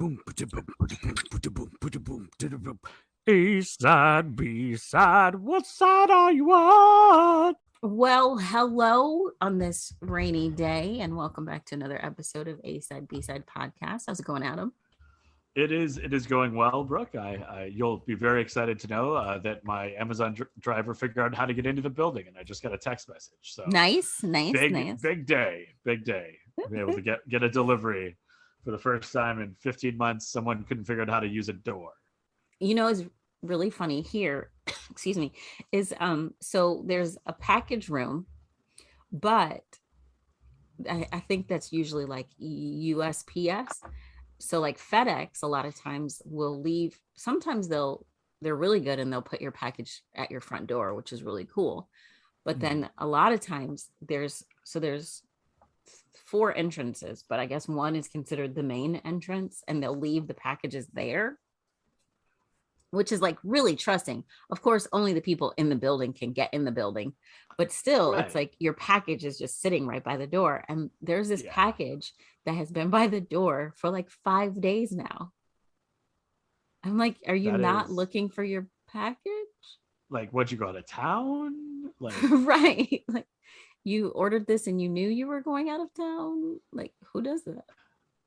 A side, B side, what side are you on? Well, hello on this rainy day, and welcome back to another episode of A Side B Side Podcast. How's it going, Adam? It is going well, Brooke. You'll be very excited to know that my Amazon driver figured out how to get into the building, and I just got a text message. So Nice. big day. Be able to get a delivery for the first time in 15 months. Someone couldn't figure out how to use a door. You know, it's really funny here. Excuse me. Is so there's a package room, but I think that's usually like USPS. So like FedEx, a lot of times will leave. Sometimes they're really good and they'll put your package at your front door, which is really cool. But then a lot of times there's four entrances, but I guess one is considered the main entrance, and they'll leave the packages there, which is like really trusting. Of course, only the people in the building can get in the building, but still, Right. It's like your package is just sitting right by the door. And there's this package that has been by the door for like 5 days now. I'm like, are you not looking for your package? Like, what, you go out of town? Like, Right. Like, you ordered this and you knew you were going out of town. Like, who does that?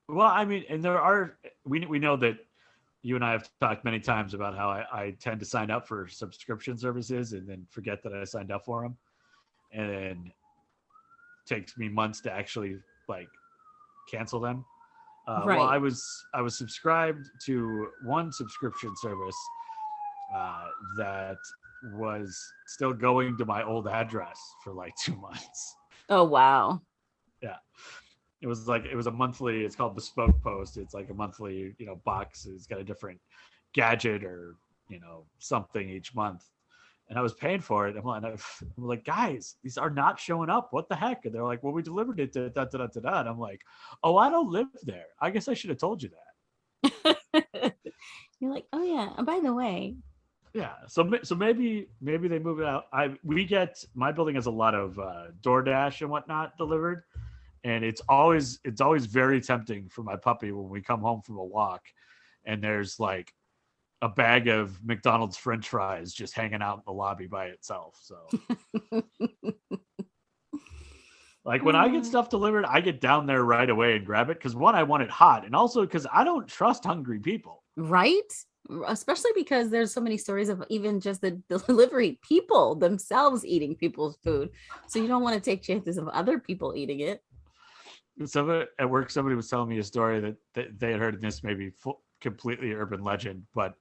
well, I mean, and we know that you and I have talked many times about how I tend to sign up for subscription services and then forget that I signed up for them, and then it takes me months to actually like cancel them. Right. Well, I was subscribed to one subscription service that was still going to my old address for like 2 months. Oh, wow. Yeah. It was a monthly, it's called Bespoke Post. It's like a monthly, box. It's got a different gadget or, something each month. And I was paying for it. I'm like, guys, these are not showing up. What the heck? And they're like, well, we delivered it to da, da, da, da, da. And I'm like, oh, I don't live there. I guess I should have told you that. You're like, oh yeah. And by the way, Yeah. So maybe they move it out. My building has a lot of DoorDash and whatnot delivered. And it's always very tempting for my puppy when we come home from a walk and there's like a bag of McDonald's French fries just hanging out in the lobby by itself. So like when I get stuff delivered, I get down there right away and grab it. Cause one, I want it hot. And also cause I don't trust hungry people. right? Especially because there's so many stories of even just the delivery people themselves eating people's food. So you don't want to take chances of other people eating it. At work, somebody was telling me a story that they had heard, in this maybe completely urban legend, but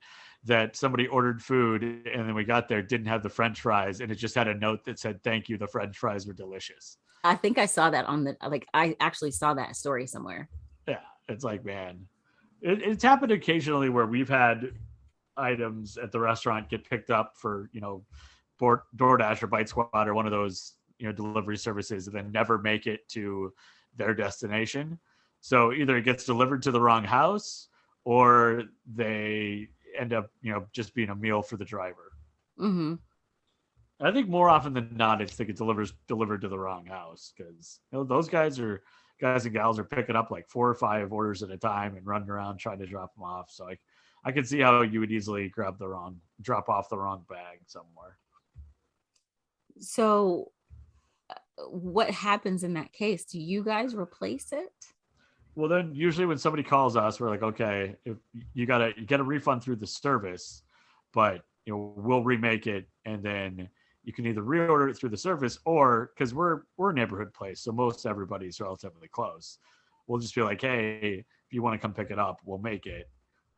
that somebody ordered food and then we got there, didn't have the French fries, and it just had a note that said, "Thank you, the French fries were delicious." I think I saw that I actually saw that story somewhere. Yeah, it's like, man, it's happened occasionally where we've had items at the restaurant get picked up for DoorDash or Bite Squad or one of those delivery services, and then never make it to their destination. So either it gets delivered to the wrong house or they end up, just being a meal for the driver. Mm-hmm. I think more often than not, it's like it delivered to the wrong house, because those guys and gals are picking up like 4 or 5 orders at a time and running around trying to drop them off. So I could see how you would easily drop off the wrong bag somewhere. So what happens in that case? Do you guys replace it? Well, then usually when somebody calls us, we're like, okay, if you get a refund through the service, but we'll remake it, and then you can either reorder it through the service, or because we're a neighborhood place, so most everybody's relatively close. We'll just be like, hey, if you want to come pick it up, we'll make it,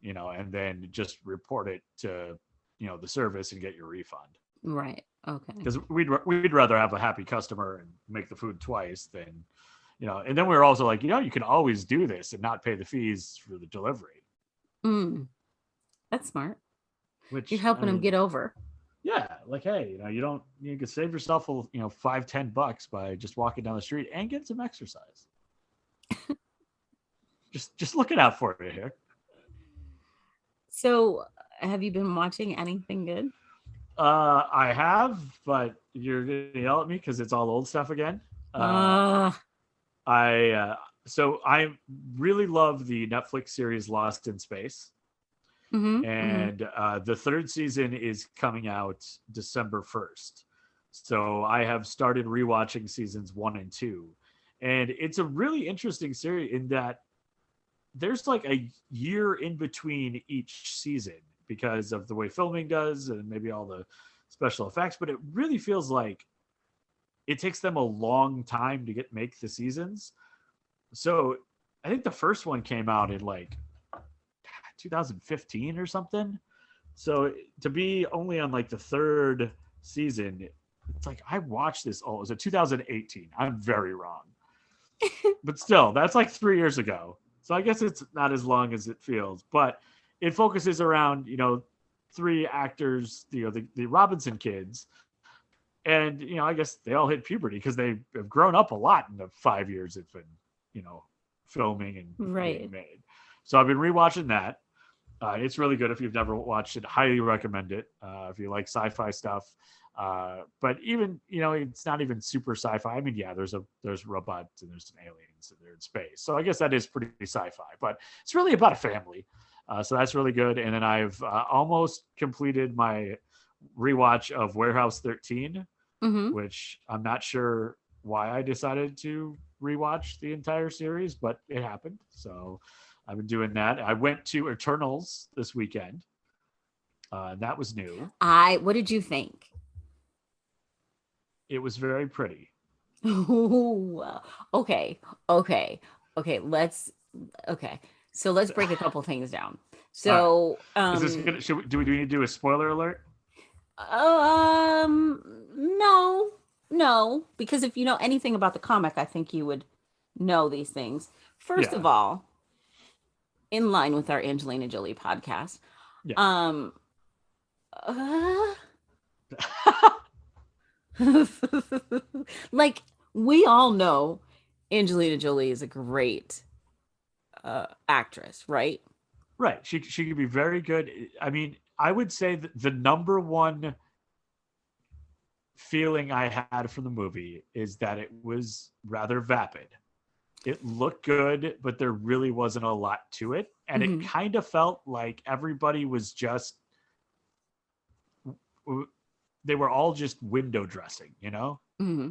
and then just report it to the service and get your refund. Right. Okay. Because we'd rather have a happy customer and make the food twice than, and then we were also like, you can always do this and not pay the fees for the delivery. That's smart. Which you're helping them get over. Yeah. Like, hey, you can save yourself, $5-10 by just walking down the street and get some exercise. just looking out for you here. So have you been watching anything good? I have, but you're gonna yell at me because it's all old stuff again. I So I really love the Netflix series Lost in Space. Mm-hmm. And the third season is coming out December 1st. So I have started rewatching seasons 1 and 2. And it's a really interesting series in that there's like a year in between each season because of the way filming does and maybe all the special effects, but it really feels like it takes them a long time to get make the seasons. So I think the first one came out in like 2015 or something. So to be only on like the third season, it's like I watched this. Oh, it was a 2018. I'm very wrong, but still, that's like 3 years ago. So I guess it's not as long as it feels, but it focuses around three actors, the Robinson kids, and I guess they all hit puberty because they have grown up a lot in the 5 years it's been you know filming and being Right. made. So I've been rewatching that. It's really good if you've never watched it. Highly recommend it if you like sci-fi stuff. But even it's not even super sci-fi. I mean, yeah, there's robots and there's some aliens and they're in space. So I guess that is pretty sci-fi. But it's really about a family. So that's really good. And then I've almost completed my rewatch of Warehouse 13, Mm-hmm. which I'm not sure why I decided to rewatch the entire series, but it happened. So I've been doing that. I went to Eternals this weekend. And that was new. What did you think? It was very pretty. Ooh, okay, okay, okay. Okay. So let's break a couple things down. All right. So, Is this gonna? Do we need to do a spoiler alert? no, no, because if you know anything about the comic, I think you would know these things. First Yeah. of all, in line with our Angelina Jolie podcast, Yeah. um, uh, like we all know Angelina Jolie is a great actress, right? Right. She could be very good. I mean, I would say that the number one feeling I had from the movie is that it was rather vapid. It looked good, but there really wasn't a lot to it. And it Mm-hmm. kind of felt like everybody was just, they were all just window dressing. Mm-hmm.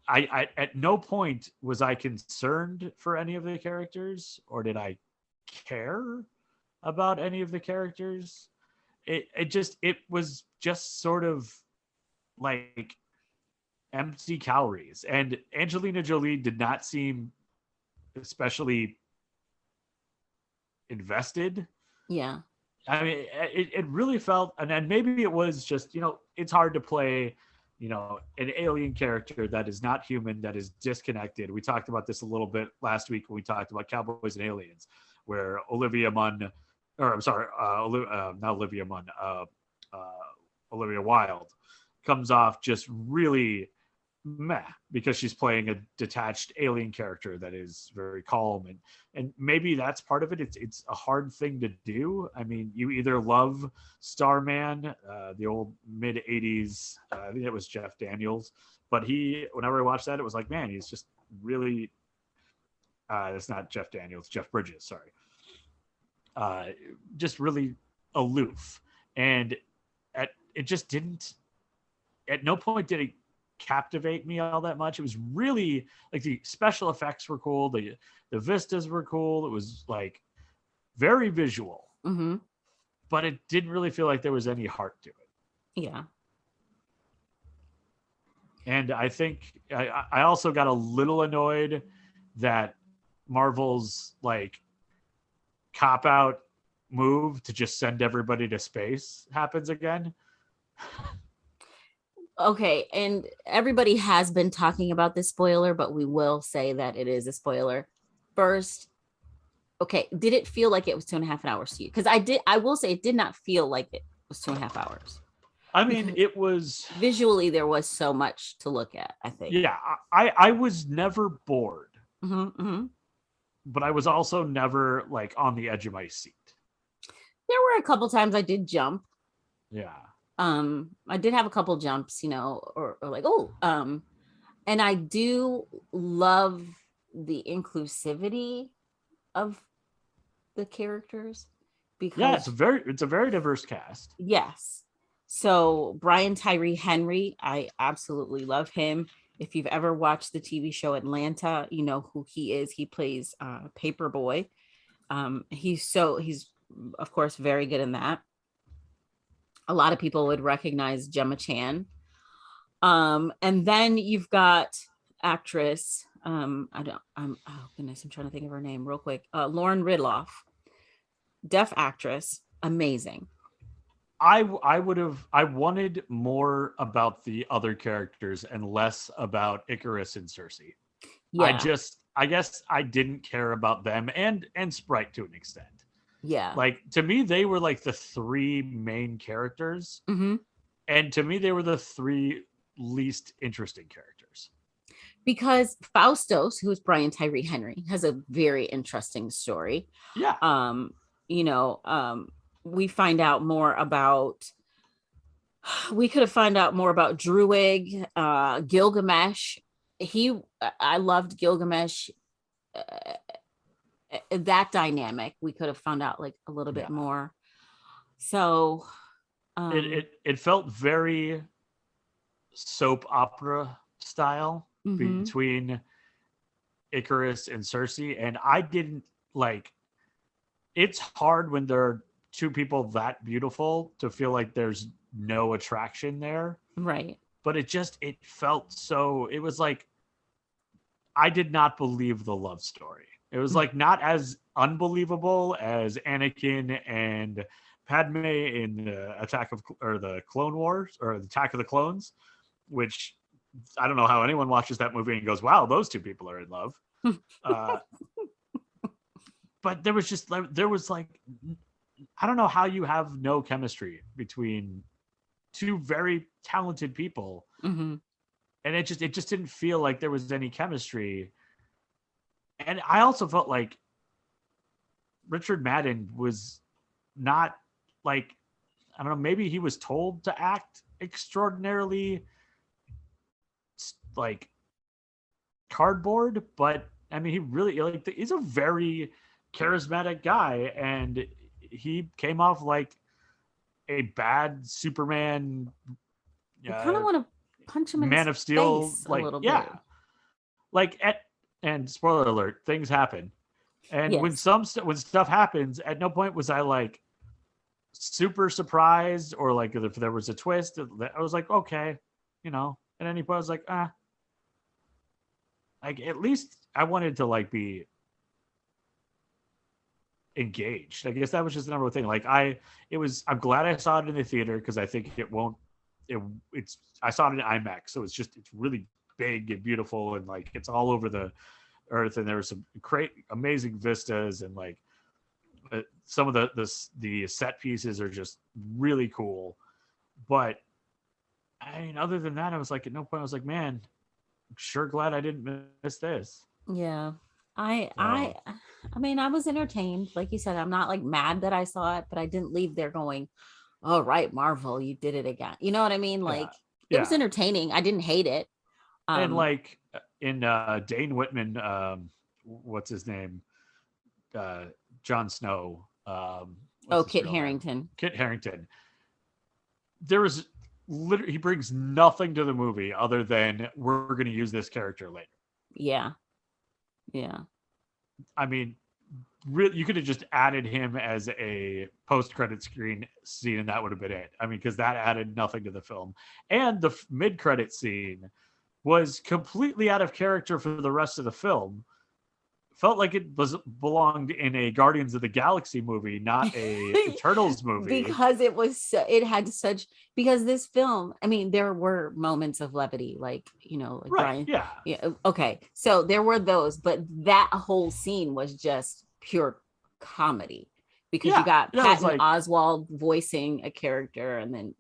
I at no point was I concerned for any of the characters or did I care about any of the characters. It was just sort of like empty calories. And Angelina Jolie did not seem especially invested. Yeah. I mean, it really felt, and then maybe it was just, it's hard to play, an alien character that is not human, that is disconnected. We talked about this a little bit last week when we talked about Cowboys and Aliens, where Olivia Munn, or I'm sorry, not Olivia Munn, uh, Olivia Wilde comes off just really meh because she's playing a detached alien character that is very calm, and maybe that's part of it. It's a hard thing to do. I mean, you either love Starman, the old mid 80s, I think it was Jeff Daniels, but whenever I watched that, it was like, man, he's just really it's not Jeff Daniels, Jeff Bridges, sorry. Just really aloof. And it just didn't, at no point did it captivate me all that much. It was really like the special effects were cool, the vistas were cool. It was like very visual, Mm-hmm. but it didn't really feel like there was any heart to it. Yeah. And I think I also got a little annoyed that Marvel's like cop out move to just send everybody to space happens again. Okay, and everybody has been talking about this spoiler, but we will say that it is a spoiler. First, okay, did it feel like it was 2.5 hours to you? Because I will say it did not feel like it was 2.5 hours. I mean, Because it was visually there was so much to look at, I think. yeah. I was never bored, Mm-hmm, mm-hmm. but I was also never like on the edge of my seat. There were a couple times I did jump. Yeah. I did have a couple jumps, or like, oh, and I do love the inclusivity of the characters, Yeah, because it's a very diverse cast. yes. So Brian Tyree Henry, I absolutely love him. If you've ever watched the TV show Atlanta, you know who he is. He plays Paperboy. He's of course very good in that. A lot of people would recognize Gemma Chan. And then you've got actress. I don't. Oh goodness, I'm trying to think of her name real quick. Lauren Ridloff, deaf actress, amazing. I wanted more about the other characters and less about Icarus and Cersei. Yeah, I guess I didn't care about them and Sprite to an extent. yeah. Like to me, they were like the three main characters, Mm-hmm. and to me, they were the three least interesting characters. Because Faustos, who's Brian Tyree Henry, has a very interesting story. Yeah, Um, you know, we find out more about we could have found out more about Druig, Gilgamesh. I loved Gilgamesh. That dynamic, we could have found out like a little bit yeah. more. So, It felt very soap opera style mm-hmm. between Icarus and Cersei, and I didn't like. It's hard when there are two people that beautiful to feel like there's no attraction there, Right. but it felt so. It was like I did not believe the love story. It was like not as unbelievable as Anakin and Padme in the the Clone Wars or the Attack of the Clones, which I don't know how anyone watches that movie and goes, "Wow, those two people are in love." Uh, but there was like I don't know how you have no chemistry between two very talented people, Mm-hmm. and it just didn't feel like there was any chemistry. And I also felt like Richard Madden was not like I don't know, maybe he was told to act extraordinarily like cardboard, but I mean he really like he's a very charismatic guy, and he came off like a bad Superman, I kind of want to punch him in Man his of Steel, face a like little yeah, bit. like and spoiler alert, things happen. And when Yes. when stuff happens, at no point was I like super surprised or like if there was a twist. I was like, okay, you know. At any point, I was like, like at least I wanted to like be engaged. I guess that was just the number one thing. Like I'm glad I saw it in the theater because I think it's I saw it in IMAX, so it's really big and beautiful and like it's all over the earth, and there were some great amazing vistas, and like some of the set pieces are just really cool. But I mean, other than that, I was like at no point I was like, man, I'm sure glad I didn't miss this. Yeah. I So I I mean, I was entertained. Like you said, I'm not like mad that I saw it, but I didn't leave there going, "All right, Marvel, you did it again." You know what I mean? yeah, Like it was yeah, entertaining. I didn't hate it. and Um, like in Dane Whitman, what's his name, uh, Jon Snow, what's oh, his Kit real name, Harrington. Kit Harington. There was literally he brings nothing to the movie other than we're going to use this character later. Yeah. Yeah. I mean, really, you could have just added him as a post-credit scene, and that would have been it. I mean, because that added nothing to the film, and the mid-credit scene was completely out of character for the rest of the film. Felt like it belonged in a Guardians of the Galaxy movie, not a Eternals movie. Because it had such, because this film, I mean, there were moments of levity, like, you know, like Right? Brian. Yeah. Yeah. Okay. So there were those, but that whole scene was just pure comedy because you Yeah. got That was Patton like, Oswalt voicing a character, and then,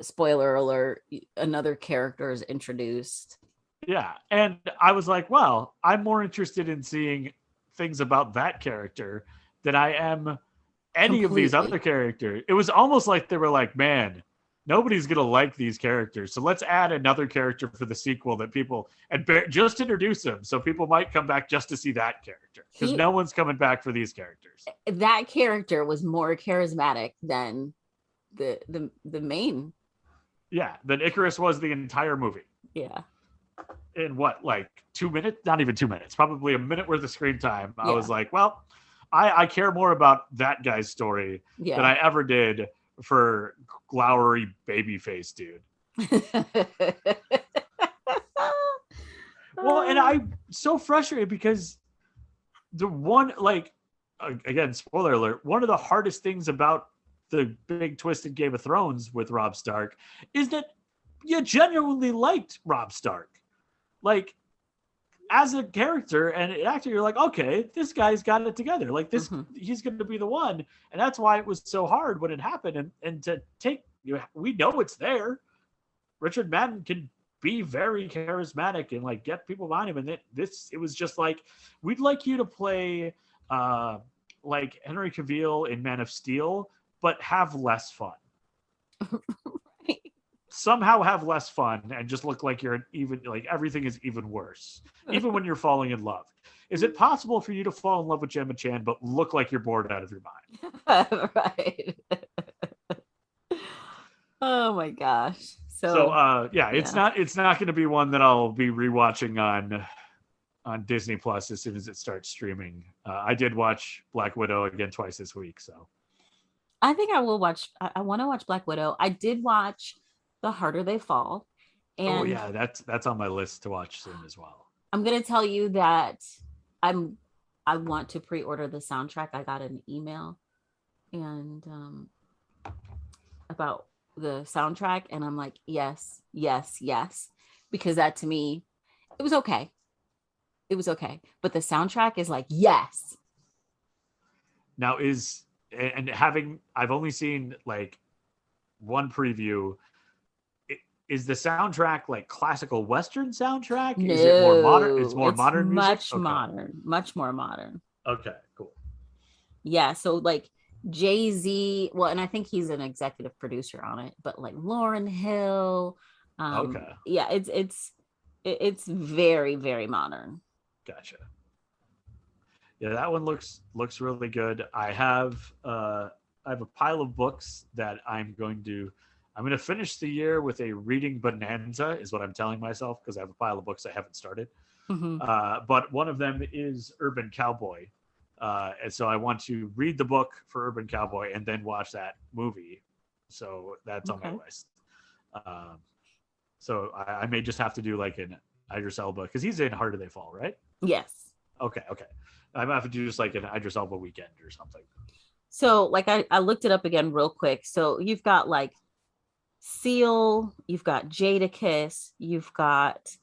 spoiler alert, another character is introduced. yeah. And I was like, well, I'm more interested in seeing things about that character than I am any of these other Completely. characters. It was almost like they were like, man, nobody's gonna like these characters, so let's add another character for the sequel that people just introduce him, so people might come back just to see that character because no one's coming back for these characters. That character was more charismatic than the main. Yeah, than Icarus was the entire movie. Yeah. In what, like 2 minutes? Not even 2 minutes. Probably a minute worth of screen time. I was like, well, I care more about that guy's story than I ever did for glowery babyface dude. Well, and I'm so frustrated because the one, like, again, spoiler alert, one of the hardest things about the big twist in Game of Thrones with Robb Stark is that you genuinely liked Robb Stark. Like, as a character and an actor, you're like, okay, this guy's got it together. Like this, he's going to be the one. And that's why it was so hard when it happened. And to take, we know it's there. Richard Madden can be very charismatic and like get people behind him. And it was just like, we'd like you to play like Henry Cavill in Man of Steel, but have less fun. Right. Somehow have less fun and just look like you're even, like everything is even worse, even when you're falling in love. Is it possible for you to fall in love with Gemma Chan but look like you're bored out of your mind? Right. Oh my gosh. It's not going to be one that I'll be rewatching on Disney Plus as soon as it starts streaming. I did watch Black Widow again twice this week, so I think I will watch. I want to watch Black Widow. I did watch The Harder They Fall. And that's on my list to watch soon as well. I'm gonna tell you that I want to pre-order the soundtrack. I got an email and about the soundtrack, and I'm like, yes, because that to me, it was okay. It was okay, but the soundtrack is like, yes. Now I've only seen like one preview. Is the soundtrack like classical Western soundtrack? No, is it more modern? It's more modern music? Much more modern. Okay, cool. Yeah, so like Jay-Z, well, and I think he's an executive producer on it, but like Lauryn Hill. Okay. Yeah, it's very, very modern. Gotcha. Yeah, that one looks really good. I have a pile of books that I'm going to finish the year with a reading bonanza, is what I'm telling myself, because I have a pile of books I haven't started. But one of them is Urban Cowboy. And so I want to read the book for Urban Cowboy and then watch that movie. So that's on my list. So I may just have to do like an Idris Elba, because he's in Harder They Fall, right? Yes. Okay. I might have to do just like an Idris Elba weekend or something. So like I looked it up again real quick. So you've got like Seal, you've got Jadakiss, you've got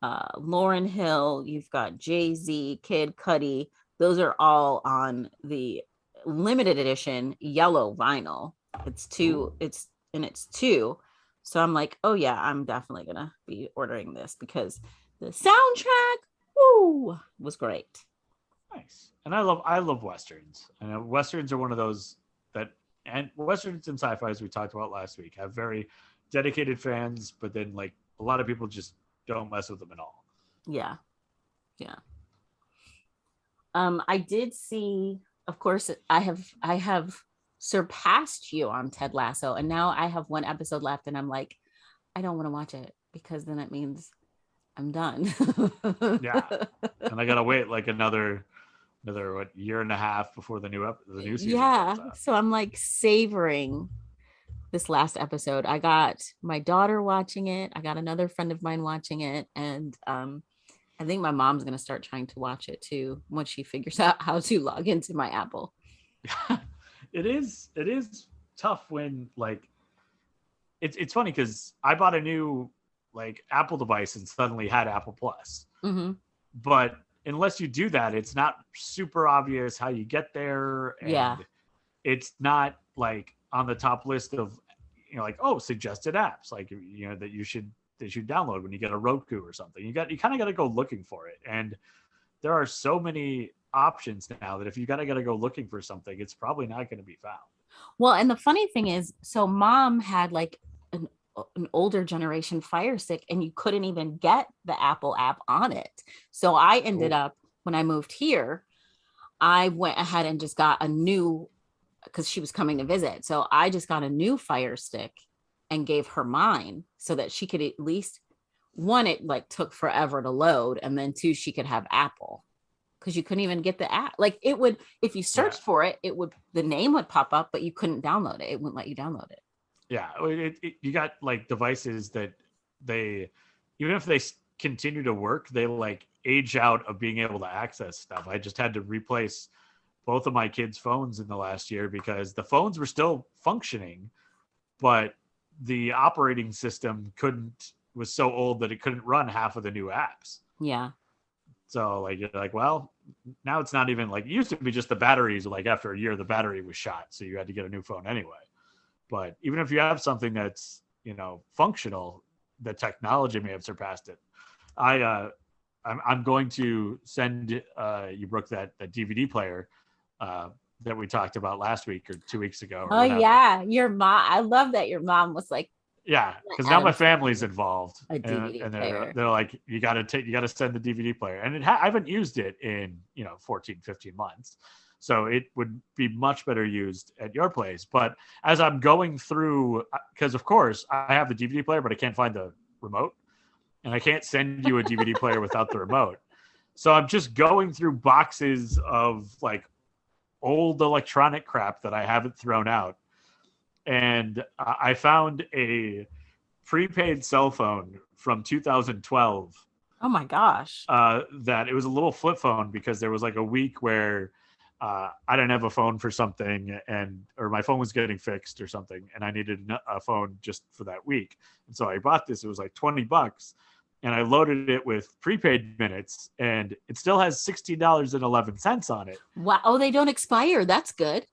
Lauryn Hill, you've got Jay-Z, Kid Cudi. Those are all on the limited edition yellow vinyl. It's two. So I'm like, oh yeah, I'm definitely gonna be ordering this because the soundtrack, was great. Nice. And I love Westerns. I know Westerns are one of those that, and Westerns and sci-fi, as we talked about last week, have very dedicated fans, but then like a lot of people just don't mess with them at all. Yeah. I did see, of course, I have surpassed you on Ted Lasso, and now I have one episode left, and I'm like, I don't want to watch it because then it means I'm done. Yeah, and I gotta wait like another year and a half before the new season. Yeah, so I'm like savoring this last episode. I got my daughter watching it. I got another friend of mine watching it, and I think my mom's gonna start trying to watch it too once she figures out how to log into my Apple. It is tough when like it's funny because I bought a new like Apple device and suddenly had Apple Plus. But unless you do that, it's not super obvious how you get there. And it's not like on the top list of, like, suggested apps, like, that you should download when you get a Roku or something. You kind of got to go looking for it. And there are so many options now that if you got to go looking for something, it's probably not going to be found. Well, and the funny thing is, so mom had like an older generation Fire Stick, and you couldn't even get the Apple app on it. So I ended up, when I moved here, I went ahead and just got a new, because she was coming to visit. So I just got a new Fire Stick and gave her mine so that she could at least, one, it like took forever to load, and then two, she could have Apple, because you couldn't even get the app. Like it would, if you searched for it, it would, the name would pop up, but you couldn't download it. It wouldn't let you download it. Yeah, you got like devices that they, even if they continue to work, they like age out of being able to access stuff. I just had to replace both of my kids' phones in the last year because the phones were still functioning, but the operating system was so old that it couldn't run half of the new apps. Yeah. So like you're like, well, now it's not even like, it used to be just the batteries, like after a year the battery was shot, so you had to get a new phone anyway. But even if you have something that's, functional, the technology may have surpassed it. I'm going to send you, Brooke, that DVD player that we talked about last week or 2 weeks ago. Oh yeah, your mom. I love that your mom was like, yeah, because now my family's involved, a DVD and player. they're like, you got to send the DVD player, and I haven't used it in 14, 15 months. So it would be much better used at your place. But as I'm going through, because of course I have the DVD player, but I can't find the remote, and I can't send you a DVD player without the remote. So I'm just going through boxes of like old electronic crap that I haven't thrown out. And I found a prepaid cell phone from 2012. Oh my gosh. That it was a little flip phone because there was like a week where I didn't have a phone for something, or my phone was getting fixed or something, and I needed a phone just for that week. And so I bought this. It was like $20, and I loaded it with prepaid minutes, and it still has $16.11 on it. Wow. Oh, they don't expire. That's good.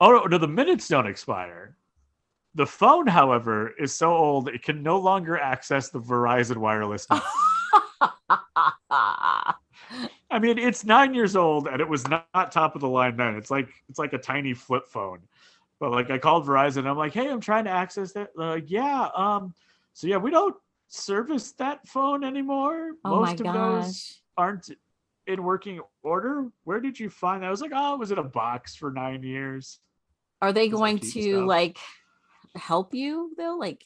Oh no, the minutes don't expire. The phone, however, is so old it can no longer access the Verizon wireless network. I mean, it's 9 years old, and it was not top of the line then. It's like a tiny flip phone. But like, I called Verizon, and I'm like, hey, I'm trying to access that. They're like, yeah, so yeah, we don't service that phone anymore. Oh Most of gosh. those aren't in working order. Where did you find that? I was like, oh, it was in a box for 9 years. Are they going to like help you though? Like,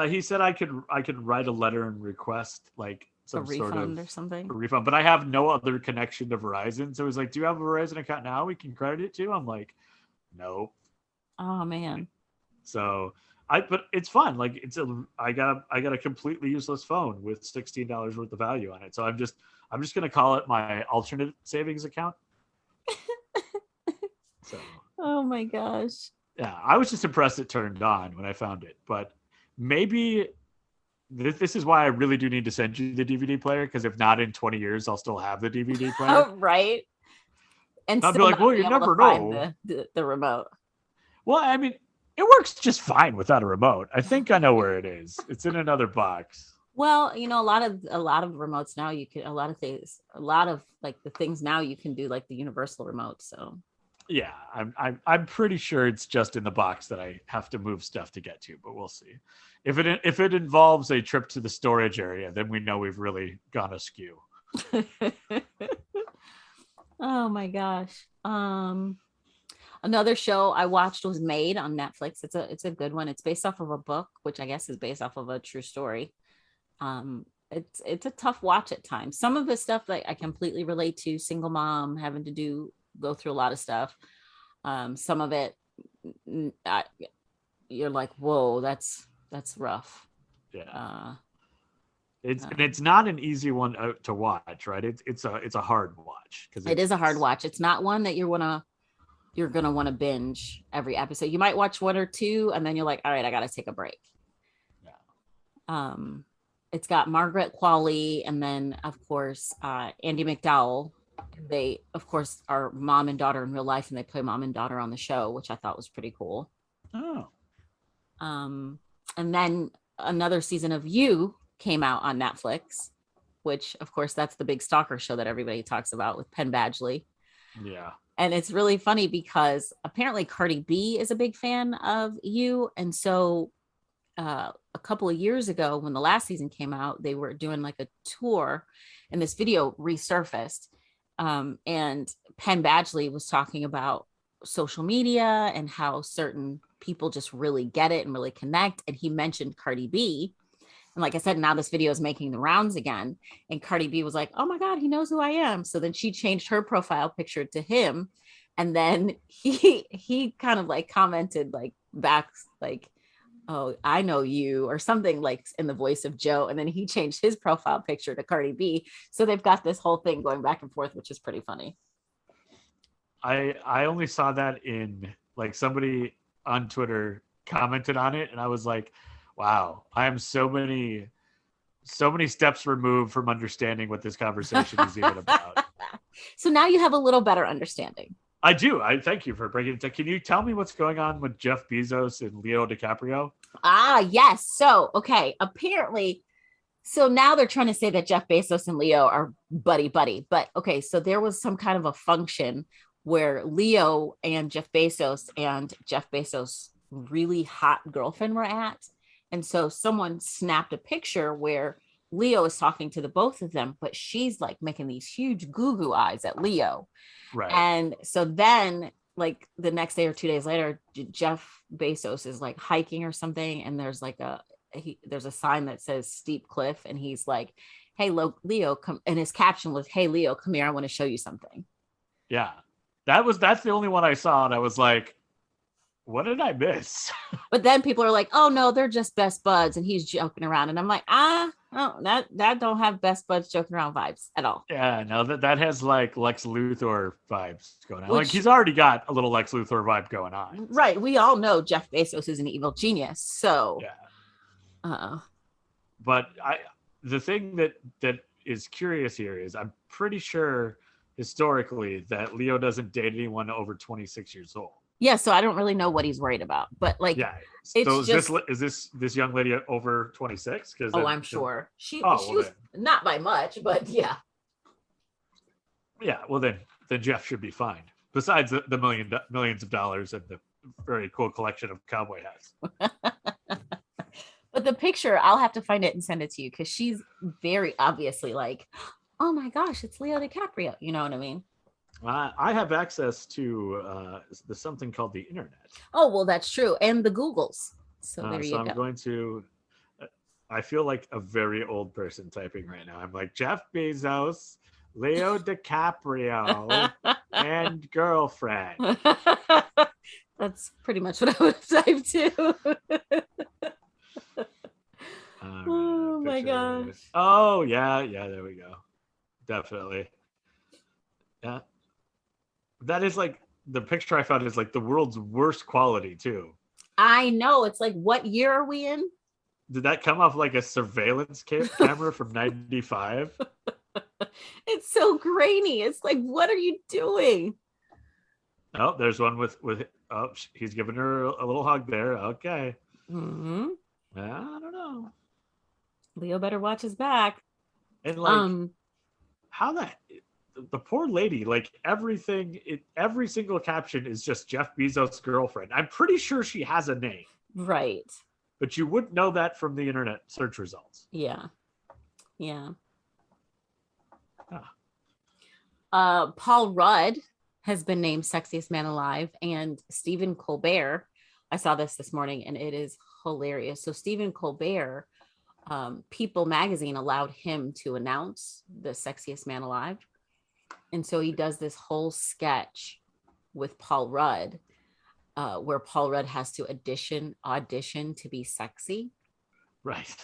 he said I could write a letter and request like some refund or something. A refund, but I have no other connection to Verizon. So he's like, do you have a Verizon account now we can credit it to? I'm like, no. Oh man. So but it's fun. Like I got a completely useless phone with $16 worth of value on it. So I'm just gonna call it my alternate savings account. So. Oh my gosh. Yeah, I was just impressed it turned on when I found it, but maybe this is why I really do need to send you the DVD player, because if not, in 20 years I'll still have the DVD player. Oh, right. And I'll be like, well, you never know. The remote. Well, I mean, it works just fine without a remote. I think I know where it is. It's in another box. Well, a lot of remotes now, you can, a lot of like the things now you can do like the universal remote. So yeah, I'm pretty sure it's just in the box that I have to move stuff to get to, but we'll see. If it involves a trip to the storage area, then we know we've really gone askew. Oh my gosh. Another show I watched was Made on Netflix. It's a good one. It's based off of a book, which I guess is based off of a true story. It's a tough watch at times. Some of the stuff that I completely relate to, single mom, having to go through a lot of stuff. Some of it, you're like, whoa, that's rough. Yeah. It's not an easy one to watch, right? It's a hard watch, because it is a hard watch. It's not one that you're gonna want to binge every episode. You might watch one or two, and then you're like, all right, I gotta take a break. Yeah. It's got Margaret Qualley, and then of course Andy McDowell. They of course are mom and daughter in real life, and they play mom and daughter on the show, which I thought was pretty cool. Oh. And then another season of You came out on Netflix, which of course that's the big stalker show that everybody talks about with Penn Badgley. Yeah. And it's really funny because apparently Cardi B is a big fan of You. And so a couple of years ago when the last season came out, they were doing like a tour and this video resurfaced. And Penn Badgley was talking about social media and how certain people just really get it and really connect. And he mentioned Cardi B. And like I said, now this video is making the rounds again. And Cardi B was like, oh my God, he knows who I am. So then she changed her profile picture to him. And then he kind of like commented like back, like, oh, I know you, or something like in the voice of Joe. And then he changed his profile picture to Cardi B. So they've got this whole thing going back and forth, which is pretty funny. I only saw that in like somebody on Twitter commented on it, and I was like, wow, I am so many steps removed from understanding what this conversation is even about. So now you have a little better understanding. I do. I thank you for bringing it to. Can you tell me what's going on with Jeff Bezos and Leo DiCaprio? Yes. So, okay. Apparently, so now they're trying to say that Jeff Bezos and Leo are buddy. But okay, so there was some kind of a function where Leo and Jeff Bezos really hot girlfriend were at. And so someone snapped a picture where Leo is talking to the both of them, but she's like making these huge goo eyes at Leo. Right. And so then like the next day or 2 days later, Jeff Bezos is like hiking or something. And there's like there's a sign that says steep cliff. And he's like, hey, Leo, come. And his caption was, hey, Leo, come here. I want to show you something. Yeah. That's the only one I saw. And I was like, what did I miss? But then people are like, oh no, they're just best buds. And he's joking around. And I'm like, that don't have best buds joking around vibes at all. Yeah, no, that has like Lex Luthor vibes going on. Like he's already got a little Lex Luthor vibe going on. Right. We all know Jeff Bezos is an evil genius. So yeah. But the thing that is curious here is I'm pretty sure historically that Leo doesn't date anyone over 26 years old. Yeah, so I don't really know what he's worried about, but like, yeah. So is this young lady over 26? I'm sure she was not by much, but yeah. Yeah, well then Jeff should be fine. Besides the millions of dollars and the very cool collection of cowboy hats. But the picture, I'll have to find it and send it to you because she's very obviously like, oh my gosh, it's Leo DiCaprio. You know what I mean? I have access to something called the internet. Oh, well, that's true. And the Googles. So there you go. I'm going to, I feel like a very old person typing right now. I'm like, Jeff Bezos, Leo DiCaprio, and girlfriend. That's pretty much what I would have typed too. Oh my gosh. Oh, yeah, there we go. Definitely. Yeah. That is like the picture I found is like the world's worst quality too. I know. It's like, what year are we in? Did that come off like a surveillance camera from 95? It's so grainy. It's like, what are you doing? Oh, there's one with he's giving her a little hug there. Okay. Mm-hmm. I don't know. Leo better watch his back. And like how the poor lady, like every single caption is just Jeff Bezos' girlfriend. I'm pretty sure she has a name. Right. But you wouldn't know that from the internet search results. Yeah. Ah. Paul Rudd has been named Sexiest Man Alive, and Stephen Colbert, I saw this morning and it is hilarious. So Stephen Colbert, People magazine allowed him to announce the Sexiest Man Alive. And so he does this whole sketch with Paul Rudd, where Paul Rudd has to audition to be sexy. Right.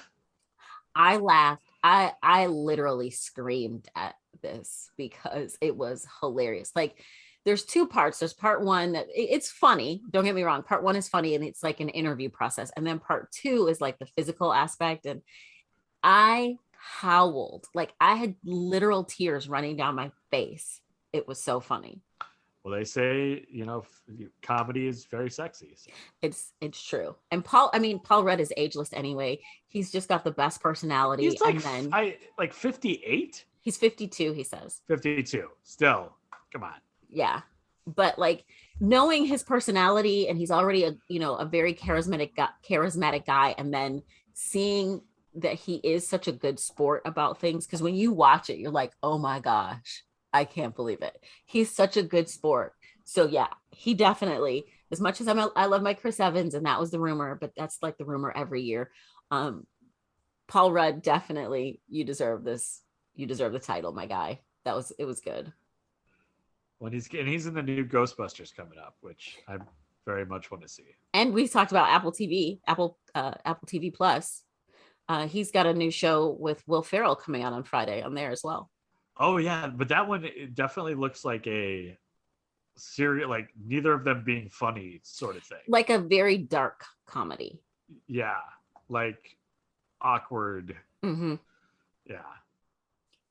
I laughed. I literally screamed at this because it was hilarious. Like, there's two parts. There's part one that it's funny. Don't get me wrong. Part one is funny and it's like an interview process. And then part two is like the physical aspect. And I howled. Like, I had literal tears running down my face. It was so funny. Well, they say, comedy is very sexy. So. It's true. And Paul Rudd is ageless anyway. He's just got the best personality. He's like 58. He's 52, he says. 52. Still, come on. Yeah. but like knowing his personality, and he's already a very charismatic guy, and then seeing that he is such a good sport about things, because when you watch it, you're like, oh my gosh, I can't believe it. He's such a good sport. So yeah, he definitely, as much as I love my Chris Evans, and that was the rumor, but that's like the rumor every year. Paul Rudd, definitely, you deserve this. You deserve the title, my guy. It was good. When he's in the new Ghostbusters coming up, which I very much want to see. And we talked about Apple TV Plus. He's got a new show with Will Ferrell coming out on Friday on there as well. Oh yeah, but that one, it definitely looks like a serious, like neither of them being funny sort of thing. Like a very dark comedy. Yeah, like awkward. Mm-hmm. Yeah.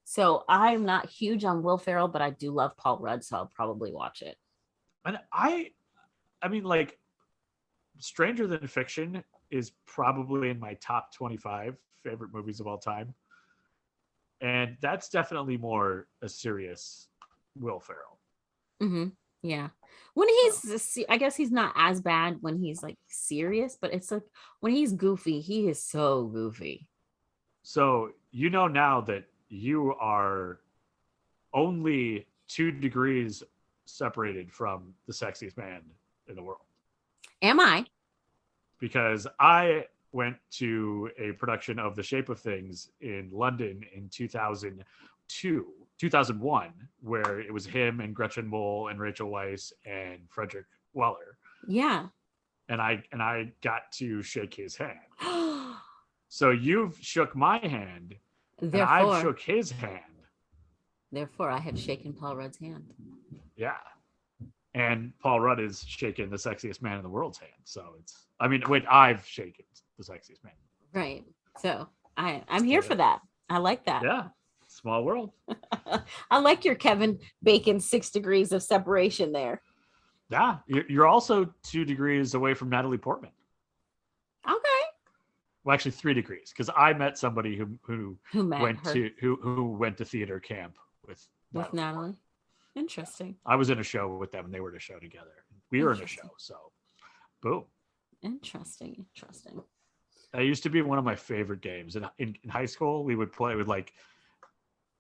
So I'm not huge on Will Ferrell, but I do love Paul Rudd, so I'll probably watch it. And I mean, like, Stranger Than Fiction is probably in my top 25 favorite movies of all time. And that's definitely more a serious Will Ferrell. Mm-hmm. Yeah. When I guess he's not as bad when he's like serious, but it's like when he's goofy, he is so goofy. So, now that you are only 2 degrees separated from the sexiest man in the world. Am I? Because I went to a production of The Shape of Things in London in 2001, where it was him and Gretchen Mol and Rachel Weisz and Frederick Weller. Yeah. And I got to shake his hand. So you've shook my hand, and I've shook his hand. Therefore, I have shaken Paul Rudd's hand. Yeah. And Paul Rudd is shaking the sexiest man in the world's hand. So I've shaken the sexiest man. Right. So I'm here for that. I like that. Yeah. Small world. I like your Kevin Bacon 6 degrees of separation there. Yeah. You're also 2 degrees away from Natalie Portman. Okay. Well, actually 3 degrees, because I met somebody who went to theater camp with Natalie. Interesting. I was in a show with them, and they were in a show together. We were in a show, so boom. Interesting. That used to be one of my favorite games. In high school, we would play with, like,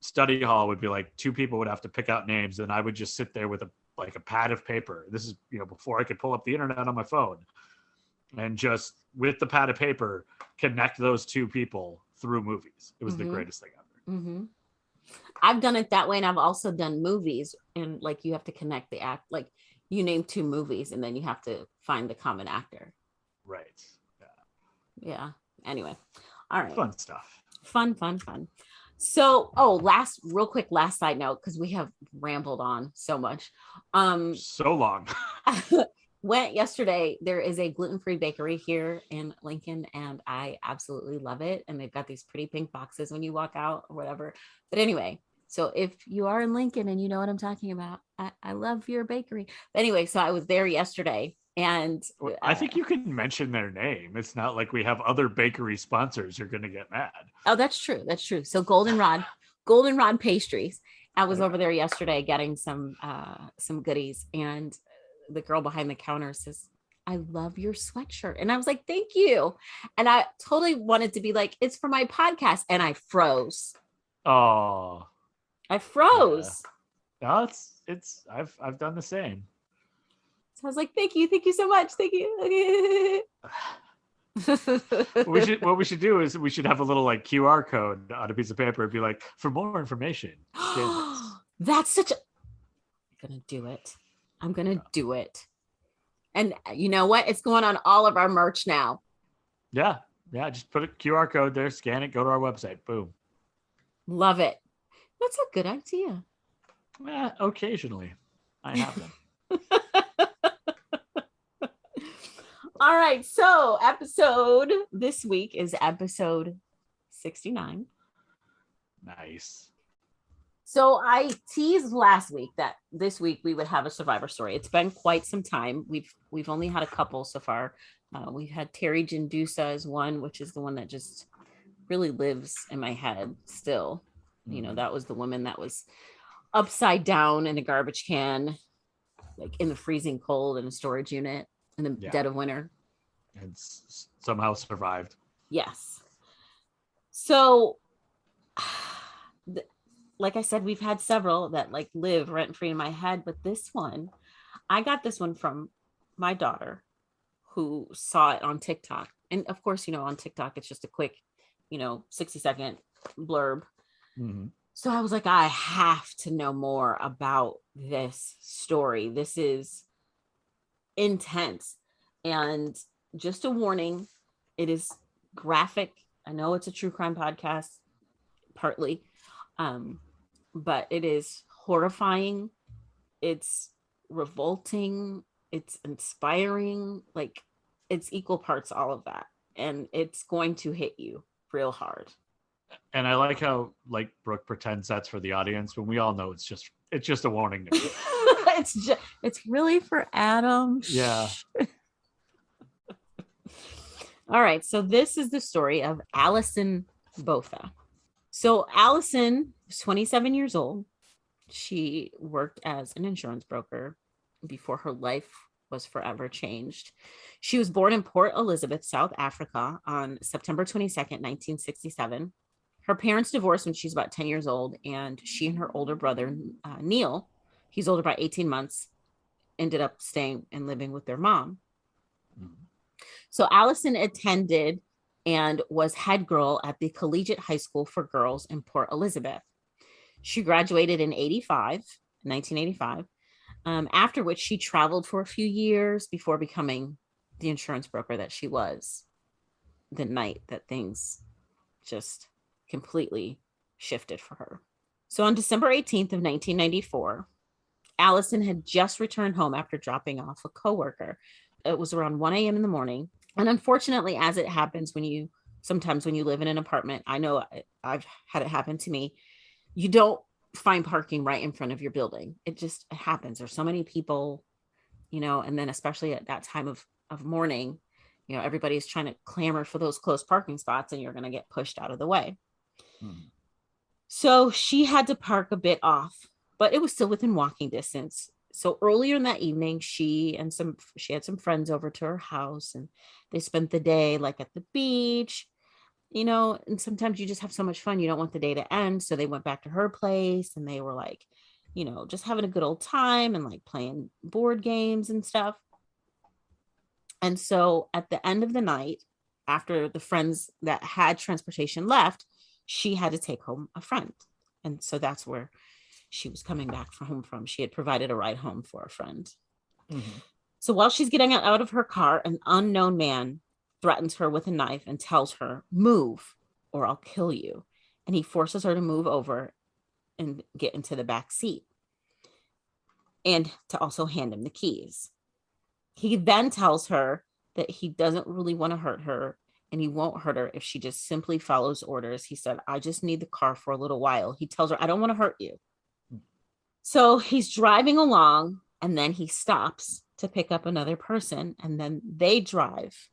study hall would be like 2 people would have to pick out names, and I would just sit there with a pad of paper. This is, before I could pull up the internet on my phone, and just with the pad of paper connect those 2 people through movies. It was the greatest thing ever. Mm-hmm. I've done it that way, and I've also done movies, and like you have to connect the act. Like you name 2 movies, and then you have to find the common actor. Right. Yeah. Anyway, all right. Fun stuff. Fun. So, real quick, last side note, because we have rambled on so much. So long. Went yesterday. There is a gluten-free bakery here in Lincoln, and I absolutely love it. And they've got these pretty pink boxes when you walk out or whatever. But anyway, so if you are in Lincoln and you know what I'm talking about, I love your bakery. But anyway, so I was there yesterday, and I think you can mention their name. It's not like we have other bakery sponsors who are going to get mad. Oh, that's true. So Goldenrod Pastries. I was over there yesterday getting some goodies, and the girl behind the counter says, "I love your sweatshirt." And I was like, "Thank you." And I totally wanted to be like, "It's for my podcast." And I froze. Oh, I froze. Yeah. No, I've done the same. So I was like, "Thank you so much. Thank you." What we should do is we should have a little like QR code on a piece of paper and be like, for more information. That's such a I'm gonna do it. And you know what? It's going on all of our merch now. Yeah. Just put a QR code there, scan it, go to our website. Boom. Love it. That's a good idea. Occasionally I have them. All right. So episode this week is episode 69. Nice. So I teased last week that this week we would have a survivor story. It's been quite some time. We've only had a couple so far. We've had Terry Jandusa as one, which is the one that just really lives in my head still. That was the woman that was upside down in a garbage can like in the freezing cold in a storage unit in the dead of winter. And somehow survived. Yes. So, like I said, we've had several that like live rent free in my head, but this one, I got this one from my daughter who saw it on TikTok. And of course, on TikTok, it's just a quick, 60-second blurb. Mm-hmm. So I was like, I have to know more about this story. This is intense. And just a warning, it is graphic. I know it's a true crime podcast, partly, but it is horrifying. It's revolting. It's inspiring. Like, it's equal parts, all of that. And it's going to hit you real hard. And I like how like Brooke pretends that's for the audience when we all know it's just a warning to me. it's really for Adam. Yeah. All right. So this is the story of Alison Botha. So Alison was 27 years old. She worked as an insurance broker before her life was forever changed. She was born in Port Elizabeth, South Africa on September 22nd, 1967. Her parents divorced when she was about 10 years old, and she and her older brother, Neil, he's older by 18 months, ended up staying and living with their mom. Mm-hmm. So Alison attended and was head girl at the Collegiate High School for Girls in Port Elizabeth. She graduated in 1985, after which she traveled for a few years before becoming the insurance broker that she was the night that things just completely shifted for her. So on December 18th of 1994, Alison had just returned home after dropping off a coworker. It was around 1 a.m. in the morning. And unfortunately, as it happens sometimes when you live in an apartment, I know I've had it happen to me, you don't find parking right in front of your building. It just happens. There's so many people, and then especially at that time of morning, everybody's trying to clamor for those close parking spots and you're going to get pushed out of the way. So she had to park a bit off, but it was still within walking distance. So earlier in that evening, she had some friends over to her house, and they spent the day like at the beach, and sometimes you just have so much fun. You don't want the day to end. So they went back to her place and they were like, just having a good old time and like playing board games and stuff. And so at the end of the night, after the friends that had transportation left, she had to take home a friend. And so that's where she was coming back home from. She had provided a ride home for a friend. Mm-hmm. So while she's getting out of her car, an unknown man threatens her with a knife and tells her, "Move or I'll kill you." And he forces her to move over and get into the back seat and to also hand him the keys. He then tells her that he doesn't really want to hurt her and he won't hurt her if she just simply follows orders. He said, "I just need the car for a little while." He tells her, "I don't want to hurt you." So he's driving along and then he stops to pick up another person, and then they drive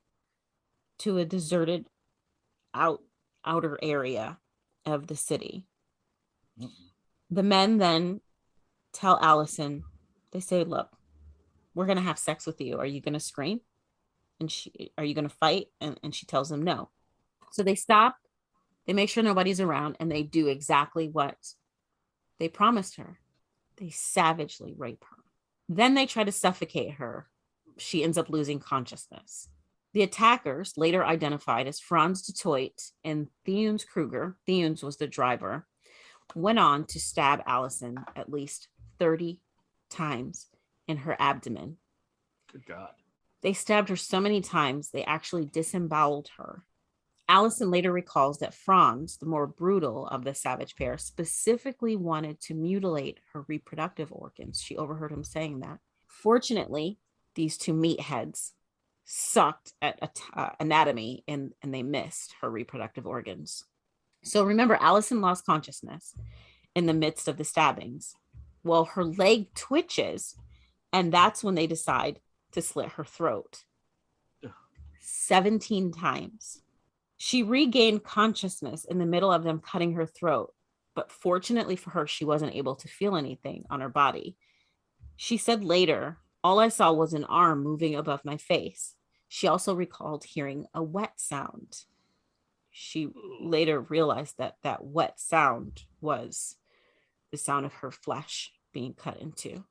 to a deserted outer area of the city. Mm-hmm. The men then tell Alison, they say, "Look, we're going to have sex with you. Are you going to scream? And are you going to fight?" And she tells them no. So they stop, they make sure nobody's around, and they do exactly what they promised her. They savagely rape her. Then they try to suffocate her. She ends up losing consciousness. The attackers, later identified as Franz de Toit and Theuns Kruger, Theuns was the driver, went on to stab Alison at least 30 times in her abdomen. Good God. They stabbed her so many times, they actually disemboweled her. Alison later recalls that Franz, the more brutal of the savage pair, specifically wanted to mutilate her reproductive organs. She overheard him saying that. Fortunately, these two meatheads sucked at anatomy and they missed her reproductive organs. So remember, Alison lost consciousness in the midst of the stabbings. Well, her leg twitches, and that's when they decide to slit her throat 17 times. She regained consciousness in the middle of them cutting her throat, but fortunately for her, she wasn't able to feel anything on her body. She said later, all I saw was an arm moving above my face. She also recalled hearing a wet sound. She later realized that that wet sound was the sound of her flesh being cut into.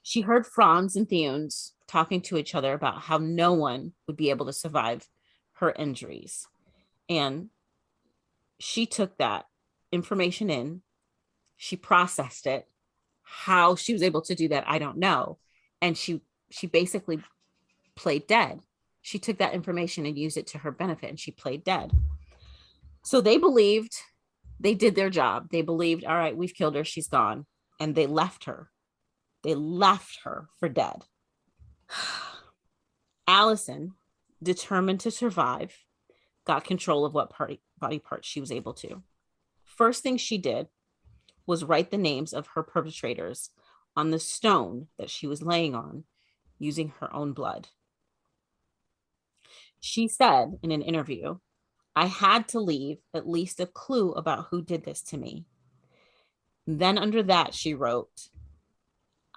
She heard Franz and Theons talking to each other about how no one would be able to survive her injuries. And she took that information in, she processed it. How she was able to do that, I don't know. And she basically played dead. She took that information and used it to her benefit, and she played dead. So they believed they did their job. They believed, all right, we've killed her, she's gone. And they left her. They left her for dead. Alison, determined to survive, got control of what body parts she was able to. First thing she did was write the names of her perpetrators on the stone that she was laying on using her own blood. She said in an interview, I had to leave at least a clue about who did this to me. Then under that, she wrote,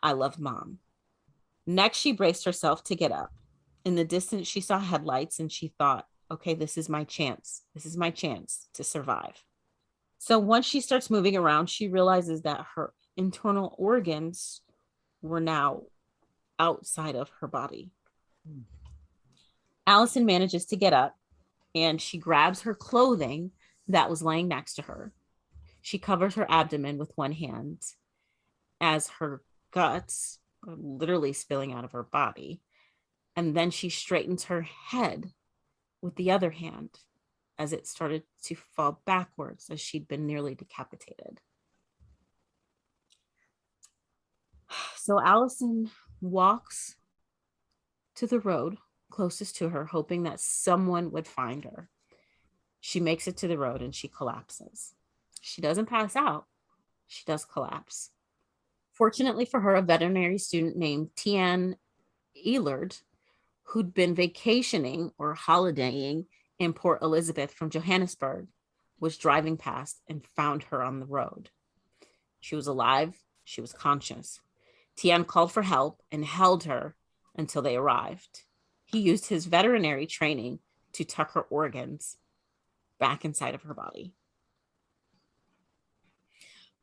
I love Mom. Next, she braced herself to get up. In the distance, she saw headlights and she thought, okay, this is my chance. This is my chance to survive. So once she starts moving around, she realizes that her internal organs were now outside of her body. Alison manages to get up and she grabs her clothing that was laying next to her. She covers her abdomen with one hand as her guts are literally spilling out of her body. And then she straightens her head with the other hand as it started to fall backwards as she'd been nearly decapitated. So Alison walks to the road closest to her, hoping that someone would find her. She makes it to the road and she collapses. She doesn't pass out. She does collapse. Fortunately for her, a veterinary student named Tian Elard, who'd been vacationing or holidaying in Port Elizabeth from Johannesburg, was driving past and found her on the road. She was alive. She was conscious. Tian called for help and held her until they arrived. He used his veterinary training to tuck her organs back inside of her body.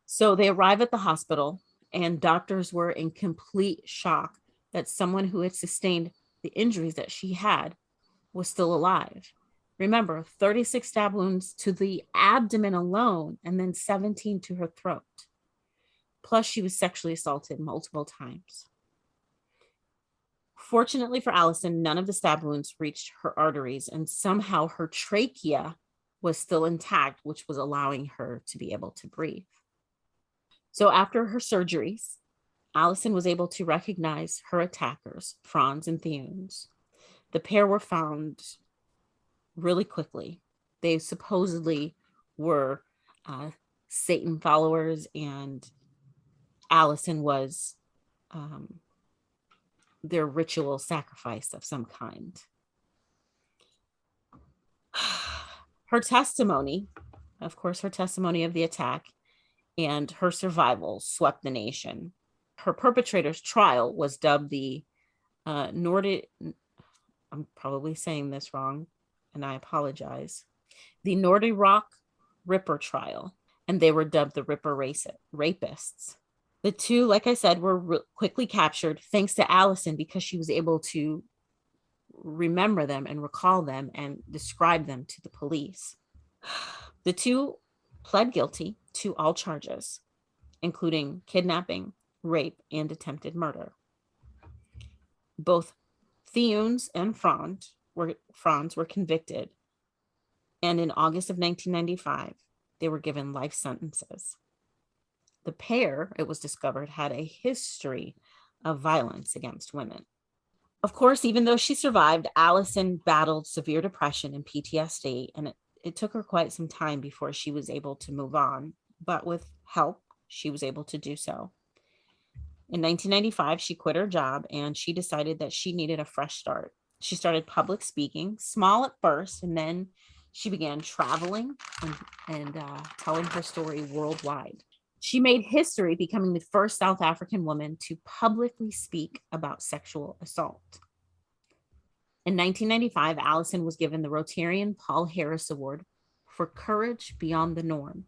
So they arrive at the hospital, and doctors were in complete shock that someone who had sustained the injuries that she had was still alive. Remember, 36 stab wounds to the abdomen alone, and then 17 to her throat. Plus, she was sexually assaulted multiple times. Fortunately for Alison, none of the stab wounds reached her arteries, and somehow her trachea was still intact, which was allowing her to be able to breathe. So after her surgeries, Alison was able to recognize her attackers, Franz and Theons. The pair were found really quickly. They supposedly were Satan followers, and Alison was their ritual sacrifice of some kind. Her testimony, of course, her testimony of the attack and her survival swept the nation. Her perpetrator's trial was dubbed the Nordic, I'm probably saying this wrong, and I apologize, the Nordic Rock Ripper trial, and they were dubbed the Ripper rapists. The two, like I said, were quickly captured thanks to Alison, because she was able to remember them and recall them and describe them to the police. The two pled guilty to all charges, including kidnapping, rape, and attempted murder. Both Theons and Franz were convicted, and in August of 1995, they were given life sentences. The pair, it was discovered, had a history of violence against women. Of course, even though she survived, Alison battled severe depression and PTSD, and it took her quite some time before she was able to move on. But with help, she was able to do so. In 1995, she quit her job and she decided that she needed a fresh start. She started public speaking, small at first, and then she began traveling and telling her story worldwide. She made history, becoming the first South African woman to publicly speak about sexual assault. In 1995, Alison was given the Rotarian Paul Harris Award for courage beyond the norm.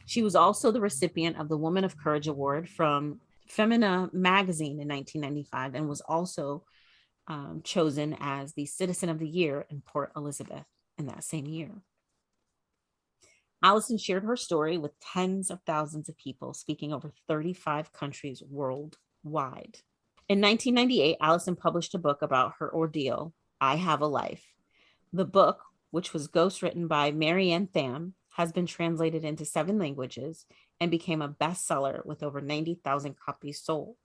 She was also the recipient of the Woman of Courage Award from Femina magazine in 1995 and was also chosen as the Citizen of the Year in Port Elizabeth in that same year. Alison shared her story with tens of thousands of people, speaking over 35 countries worldwide. In 1998, Alison published a book about her ordeal, I Have a Life. The book, which was ghostwritten by Marianne Thamm, has been translated into 7 languages and became a bestseller with over 90,000 copies sold.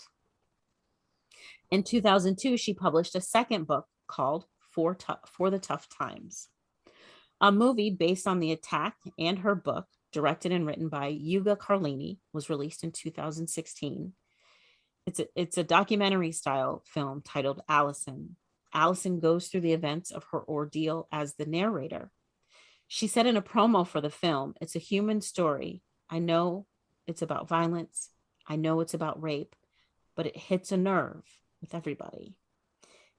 In 2002, she published a second book called For the Tough Times. A movie based on the attack and her book, directed and written by Uga Carlini, was released in 2016. It's a documentary style film titled Alison. Alison goes through the events of her ordeal as the narrator. She said in a promo for the film, "It's a human story. I know it's about violence. I know it's about rape, but it hits a nerve with everybody."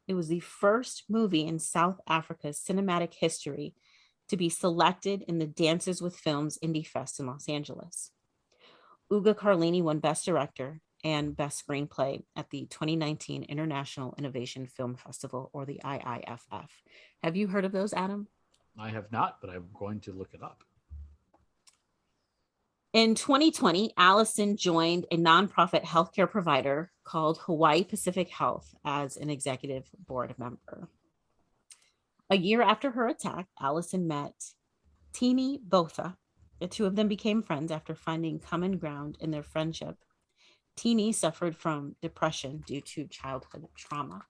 It was the first movie in South Africa's cinematic history to be selected in the Dances with Films Indie Fest in Los Angeles. Uga Carlini won Best Director and Best Screenplay at the 2019 International Innovation Film Festival, or the IIFF. Have you heard of those, Adam? I have not, but I'm going to look it up. In 2020, Alison joined a nonprofit healthcare provider called Hawaii Pacific Health as an executive board member. A year after her attack, Alison met Alison Botha. The two of them became friends after finding common ground in their friendship. Teenie suffered from depression due to childhood trauma.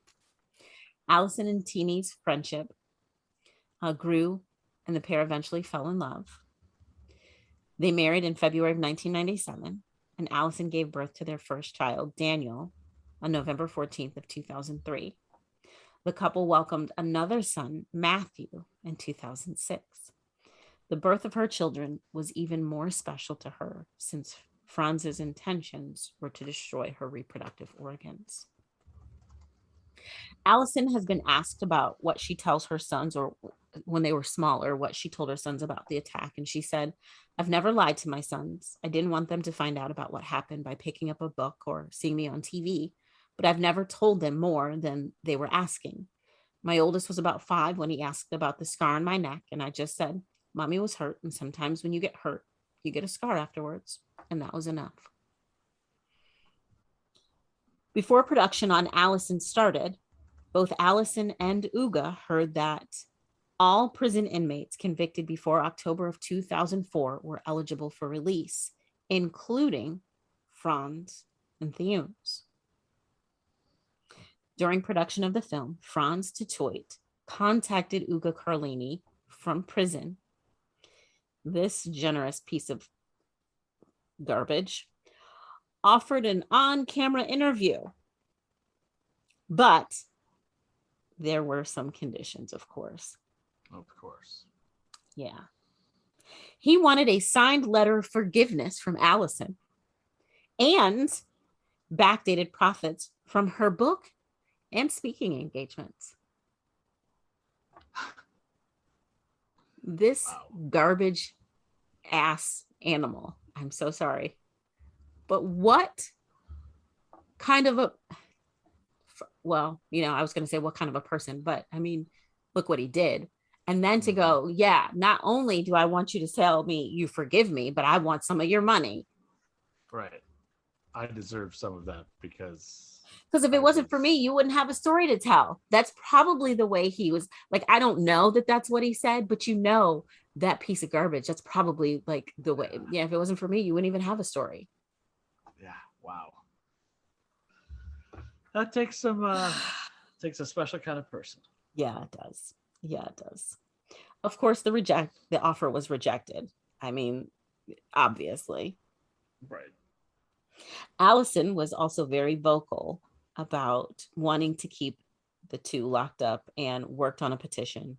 Alison and Teenie's friendship grew, and the pair eventually fell in love. They married in February of 1997, and Alison gave birth to their first child, Daniel, on November 14th of 2003. The couple welcomed another son, Matthew, in 2006. The birth of her children was even more special to her since Franz's intentions were to destroy her reproductive organs. Alison has been asked about what she tells her sons, or when they were smaller, what she told her sons about the attack. And she said, "I've never lied to my sons. I didn't want them to find out about what happened by picking up a book or seeing me on TV, but I've never told them more than they were asking. My oldest was about 5 when he asked about the scar on my neck, and I just said, Mommy was hurt, and sometimes when you get hurt, you get a scar afterwards, and that was enough." Before production on Alison started, both Alison and Uga heard that all prison inmates convicted before October of 2004 were eligible for release, including Franz and Theuns. During production of the film, Franz Tutoit contacted Uga Carlini from prison. This generous piece of garbage offered an on-camera interview, but there were some conditions, of course. Of course. Yeah. He wanted a signed letter of forgiveness from Alison and backdated profits from her book and speaking engagements. This garbage ass animal. I'm so sorry. But what kind of a, well, I was going to say what kind of a person, but I mean, look what he did. And then to go, yeah, not only do I want you to tell me you forgive me, but I want some of your money. Right. I deserve some of that because if it wasn't for me, you wouldn't have a story to tell. That's probably the way he was. Like, I don't know that that's what he said, but that piece of garbage, that's probably like the way. Yeah, if it wasn't for me, you wouldn't even have a story. Yeah. Wow. That takes takes a special kind of person. Yeah, it does. Yeah, it does. Of course, the offer was rejected. I mean, obviously. Right. Alison was also very vocal about wanting to keep the two locked up and worked on a petition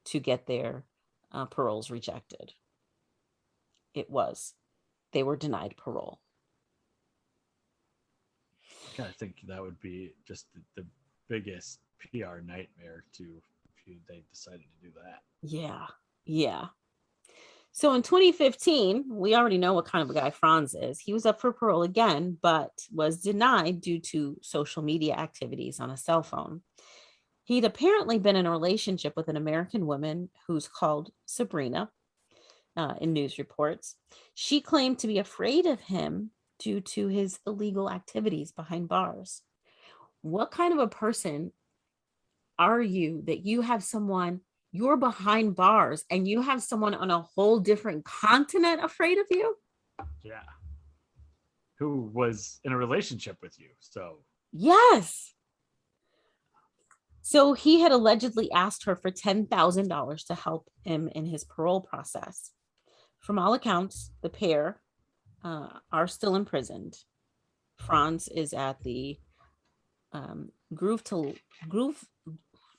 to get their paroles rejected. It was they were denied parole. I kind of think that would be just the biggest PR nightmare if they decided to do that. Yeah. Yeah. So in 2015, we already know what kind of a guy Franz is. He was up for parole again, but was denied due to social media activities on a cell phone. He'd apparently been in a relationship with an American woman who's called Sabrina in news reports. She claimed to be afraid of him due to his illegal activities behind bars. What kind of a person are you that you have someone, you're behind bars and you have someone on a whole different continent afraid of you? Yeah. Who was in a relationship with you. So, yes. So he had allegedly asked her for $10,000 to help him in his parole process. From all accounts, the pair are still imprisoned. Franz is at the Groove.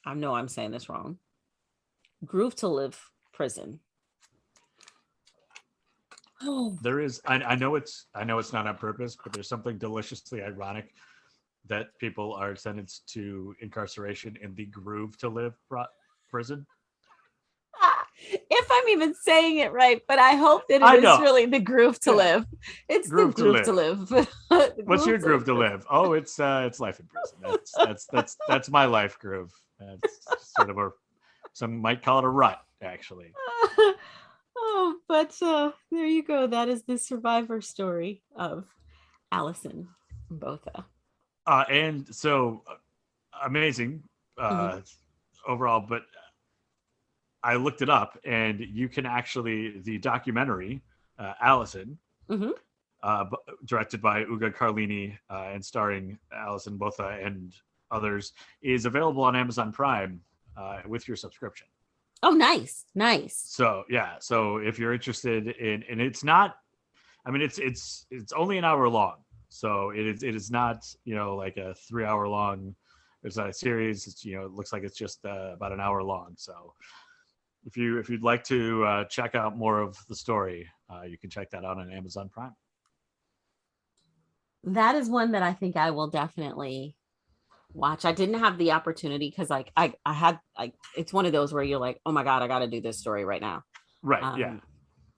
I know I'm saying this wrong. Groove to Live prison. Oh, there is. I know it's not on purpose, but there's something deliciously ironic that people are sentenced to incarceration in the Groove to Live prison. If I'm even saying it right, but I hope that it is really the Groove to Live. It's groove the Groove to Live. What's your Groove to Live? Oh, it's life in prison. That's my life groove. That's sort of some might call it a rut, actually. But there you go. That is the survivor story of Alison Botha. And so amazing overall, but I looked it up, and you can actually, the documentary, Alison, directed by Uga Carlini and starring Alison Botha and others, is available on Amazon Prime with your subscription. Oh, nice. So yeah, so if you're interested in, and it's not, I mean, it's only an hour long, so it is not, like a 3 hour long. It's not a series. It's, it looks like it's just about an hour long. So if you'd like to check out more of the story, you can check that out on Amazon Prime. That is one that I think I will definitely watch. I didn't have the opportunity because I had it's one of those where you're like, oh my God, I got to do this story right now. Right. Yeah.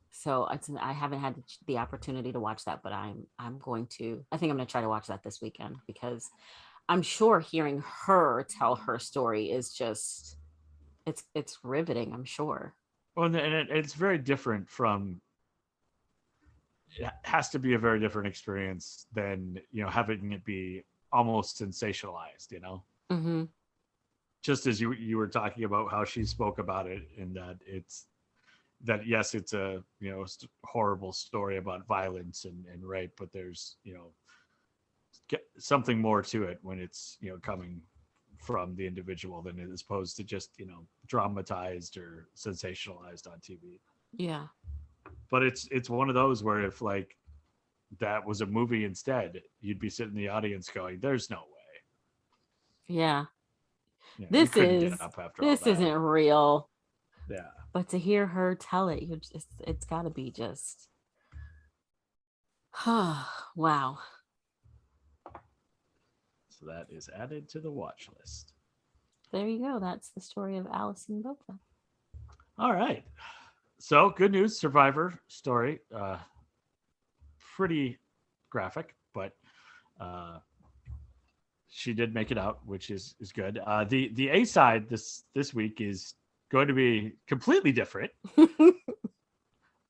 So I haven't had the opportunity to watch that, but I think I'm going to try to watch that this weekend, because I'm sure hearing her tell her story is just, it's riveting, I'm sure. Well, and it's very different it has to be a very different experience than, having it be almost sensationalized, Mm-hmm. Just as you were talking about how she spoke about it, and that yes, it's a horrible story about violence and rape, but there's something more to it when it's coming from the individual than as opposed to just dramatized or sensationalized on TV. Yeah, but it's one of those where if like that was a movie instead, you'd be sitting in the audience going, "There's no way." Yeah, this isn't real. Yeah, but to hear her tell it, it's got to be just, wow. So that is added to the watch list. There you go. That's the story of Alison Botha. All right. So good news, Survivor story. Pretty graphic, but she did make it out, which is good. The A side this week is going to be completely different.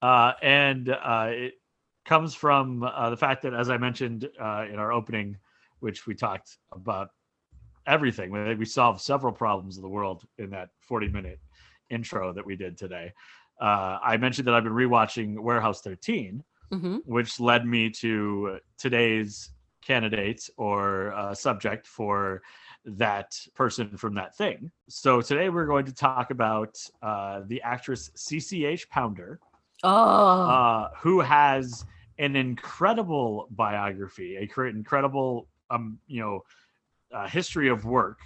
And it comes from the fact that, as I mentioned in our opening, which we talked about everything. We solved several problems of the world in that 40-minute intro that we did today. I mentioned that I've been rewatching Warehouse 13, which led me to today's candidate or subject for that person from that thing. So today we're going to talk about the actress CCH Pounder, who has an incredible biography, incredible history of work,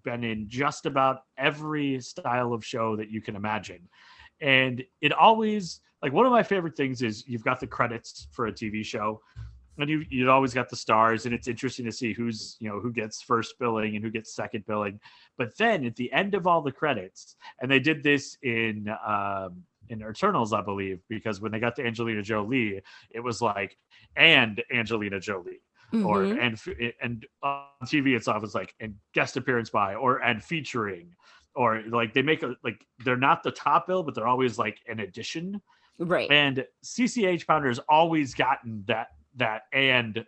been in just about every style of show that you can imagine. And it always like one of my favorite things is you've got the credits for a TV show, and you'd always got the stars, and it's interesting to see who's, who gets first billing and who gets second billing. But then at the end of all the credits, and they did this in Eternals, I believe, because when they got to Angelina Jolie, it was like, and Angelina Jolie. Or Mm-hmm. and on TV itself is like, and guest appearance by, or and featuring, or like they make like they're not the top bill, but they're always like an addition. Right. And CCH Pounder has always gotten that and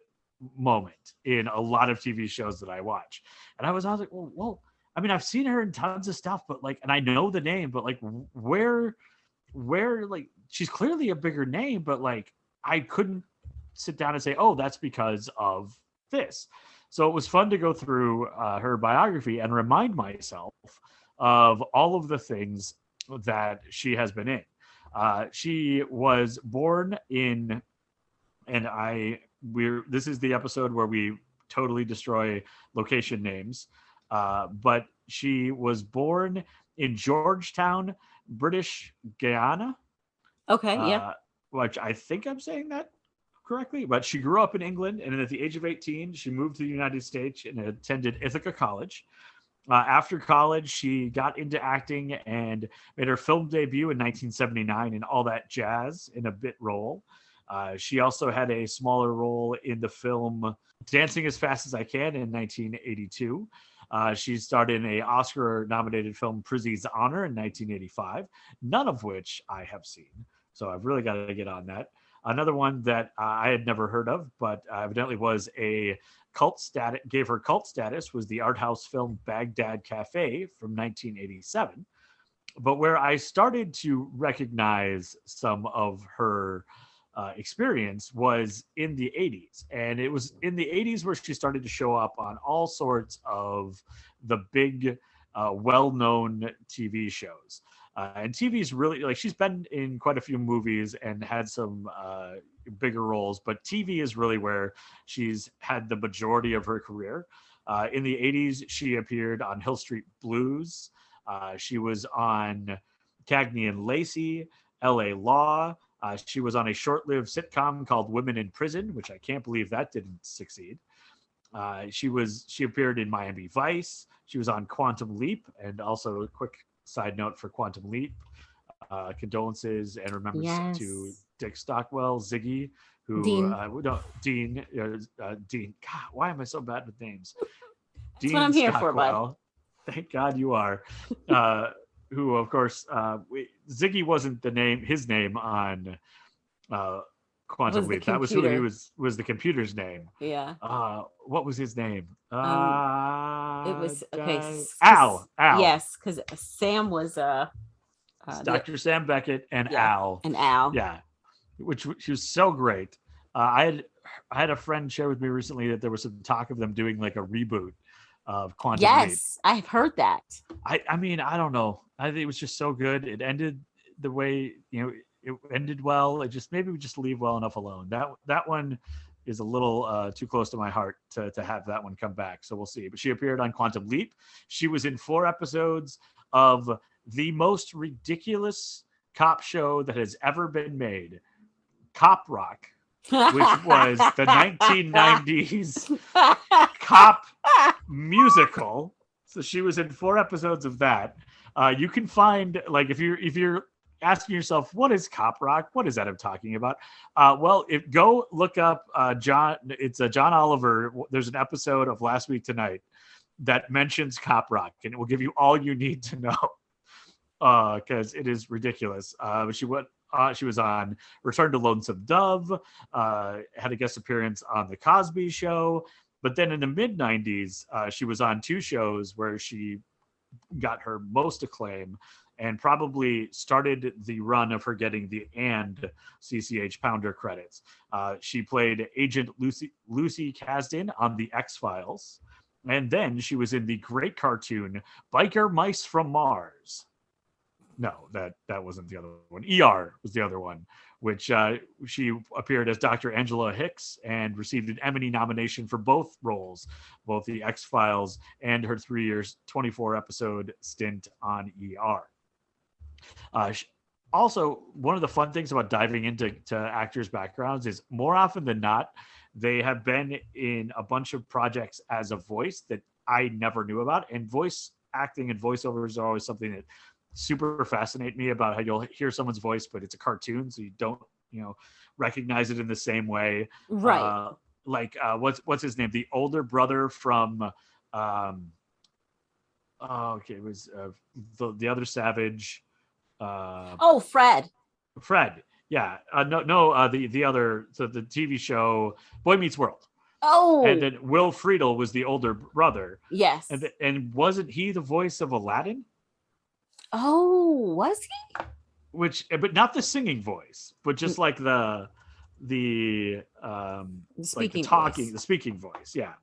moment in a lot of TV shows that I watch. And I was like, well, I mean, I've seen her in tons of stuff, but like, and I know the name, but like, where, like, she's clearly a bigger name, but like, I couldn't sit down and say, oh, that's because of this. So it was fun to go through her biography and remind myself of all of the things that she has been in. She was born in, and this is the episode where we totally destroy location names. But she was born in Georgetown, British Guiana. Okay. Yeah. Which I think I'm saying that correctly, but she grew up in England, and at the age of 18, she moved to the United States and attended Ithaca College. After college, she got into acting and made her film debut in 1979 in All That Jazz in a bit role. She also had a smaller role in the film Dancing as Fast as I Can in 1982. She starred in a Oscar-nominated film Prizzi's Honor in 1985, none of which I have seen. So I've really got to get on that. Another one that I had never heard of, but evidently was a cult status, gave her cult status, was the art house film Baghdad Cafe from 1987. But where I started to recognize some of her experience was in the 80s. And it was in the 80s where she started to show up on all sorts of the big, well-known TV shows. And TV's really, like, she's been in quite a few movies and had some bigger roles, but TV is really where she's had the majority of her career. In the 80s, she appeared on Hill Street Blues. She was on Cagney and Lacey, LA Law. She was on a short-lived sitcom called Women in Prison, which I can't believe that didn't succeed. She appeared in Miami Vice. She was on Quantum Leap, and also a quick side note for Quantum Leap, condolences and remembrance to Dick Stockwell, Ziggy, who Dean. Dean. God, why am I so bad with names? That's Dean what I'm here Stockwell. For, bud. Thank God you are. Who, of course, Ziggy wasn't his name on Quantum Leap. That was who he was the computer's name. Yeah. What was his name? It was Al. Yes, because Sam was Dr. Sam Beckett and Al. And Al. Yeah. Which she was so great. I had a friend share with me recently that there was some talk of them doing like a reboot of Quantum Leap. Yes, I've heard that. I mean, I don't know. I think it was just so good. It ended the way, it ended well. It just, maybe we just leave well enough alone. That one is a little too close to my heart to have that one come back. So we'll see. But she appeared on Quantum Leap. She was in 4 episodes of the most ridiculous cop show that has ever been made, Cop Rock, which was the 1990s cop musical. So she was in 4 episodes of that. You can find, like, if you're asking yourself, what is Cop Rock? What is that I'm talking about? Well, go look up John. It's John Oliver. There's an episode of Last Week Tonight that mentions Cop Rock, and it will give you all you need to know because it is ridiculous. She was on Return to Lonesome Dove, had a guest appearance on The Cosby Show. But then in the mid-90s, she was on 2 shows where she got her most acclaim and probably started the run of her getting the and CCH Pounder credits. She played Agent Lucy Kasdan on The X-Files. And then she was in the great cartoon Biker Mice from Mars. No, that wasn't the other one. ER was the other one, which she appeared as Dr. Angela Hicks and received an Emmy nomination for both roles, both the X-Files and her 3 years, 24 episode stint on ER. also one of the fun things about diving into actors' backgrounds is more often than not, they have been in a bunch of projects as a voice that I never knew about. And voice acting and voiceovers are always something that super fascinate me about how you'll hear someone's voice, but it's a cartoon, so you don't, recognize it in the same way. Right. What's his name? The older brother from it was the other Savage. Oh, Fred. Fred. Yeah. The other, so the TV show Boy Meets World. Oh. And then Will Friedle was the older brother. Yes. And wasn't he the voice of Aladdin? Oh, was he? But not the singing voice, but just like the speaking voice. Yeah.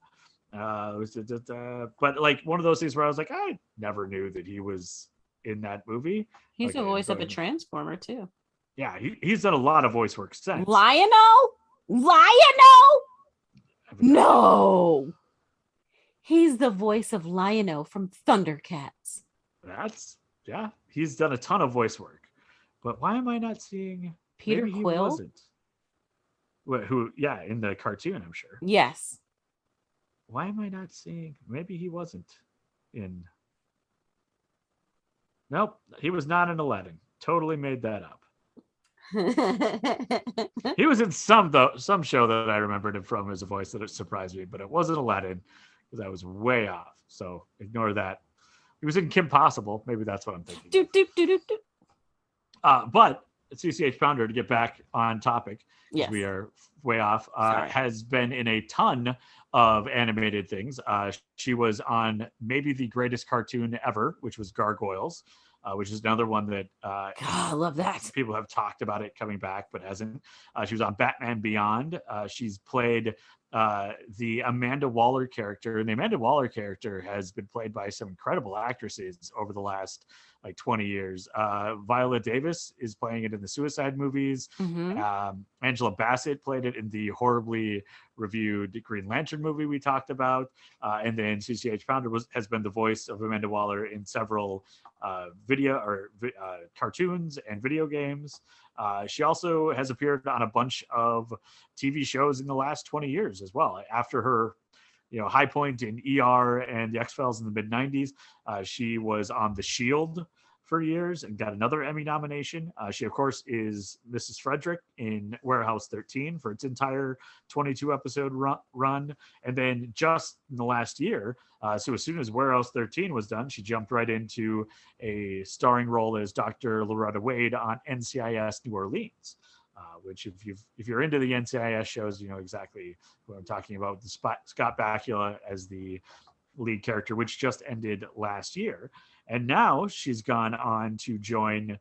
But like one of those things where I was like, I never knew that he was in that movie. He's the voice of a Transformer too. Yeah, he's done a lot of voice work since. Lion-O? No. He's the voice of Lion-O from Thundercats. He's done a ton of voice work. But why am I not seeing Peter maybe Quill? He wasn't. In the cartoon, I'm sure. Yes. Why am I not seeing? Maybe he wasn't in. Nope, he was not in Aladdin. Totally made that up. He was in some show that I remembered him from as a voice that surprised me, but it wasn't Aladdin because I was way off. So ignore that. He was in Kim Possible. Maybe that's what I'm thinking. But CCH Pounder, to get back on topic, yes, we are way off, has been in a ton of animated things. She was on maybe the greatest cartoon ever, which was Gargoyles, which is another one that I love that. People have talked about it coming back, but hasn't. She was on Batman Beyond. She's played the Amanda Waller character, and the Amanda Waller character has been played by some incredible actresses over the last 20 years. Viola Davis is playing it in the Suicide movies. Mm-hmm. Angela Bassett played it in the horribly reviewed Green Lantern movie we talked about. And then CCH Pounder has been the voice of Amanda Waller in several cartoons and video games. She also has appeared on a bunch of TV shows in the last 20 years as well. After her high point in ER and the X-Files in the mid-90s, she was on The Shield for years and got another Emmy nomination. She, of course, is Mrs. Frederick in Warehouse 13 for its entire 22-episode run. And then just in the last year, so as soon as Warehouse 13 was done, she jumped right into a starring role as Dr. Loretta Wade on NCIS New Orleans. Which if you're into the NCIS shows, you know exactly what I'm talking about. Scott Bakula as the lead character, which just ended last year. And now she's gone on to join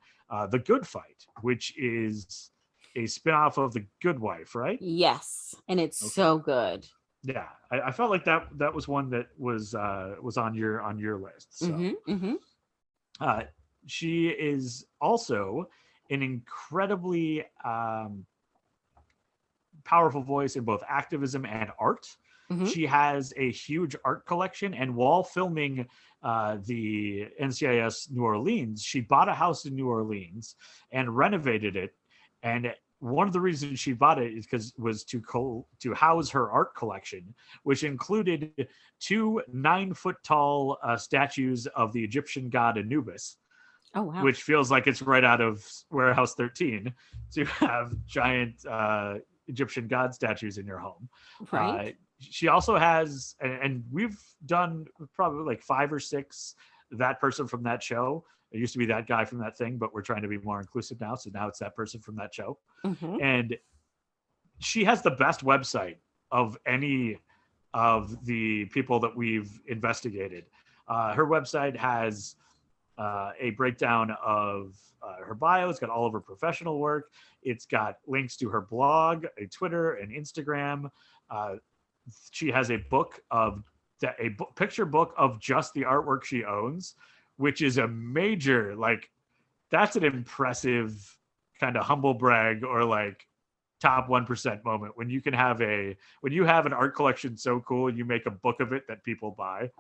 The Good Fight, which is a spinoff of The Good Wife, right? Yes, and it's so good. Yeah, I felt like that was one that was on your list. So. She is also an incredibly powerful voice in both activism and art. Mm-hmm. She has a huge art collection, and while filming the NCIS New Orleans, she bought a house in New Orleans and renovated it. And one of the reasons she bought it is because was to house her art collection, which included 2 9-foot tall statues of the Egyptian god Anubis. Oh, wow. Which feels like it's right out of Warehouse 13 to have giant Egyptian god statues in your home. Right. She also has, and we've done probably like 5 or 6 that person from that show. It used to be that guy from that thing, but we're trying to be more inclusive now. So now it's that person from that show. Mm-hmm. And she has the best website of any of the people that we've investigated. Her website has a breakdown of her bio. It's got all of her professional work. It's got links to her blog, a Twitter, and Instagram. She has a picture book of just the artwork she owns, which is a major, that's an impressive kind of humble brag or top 1% moment when you have an art collection so cool and you make a book of it that people buy.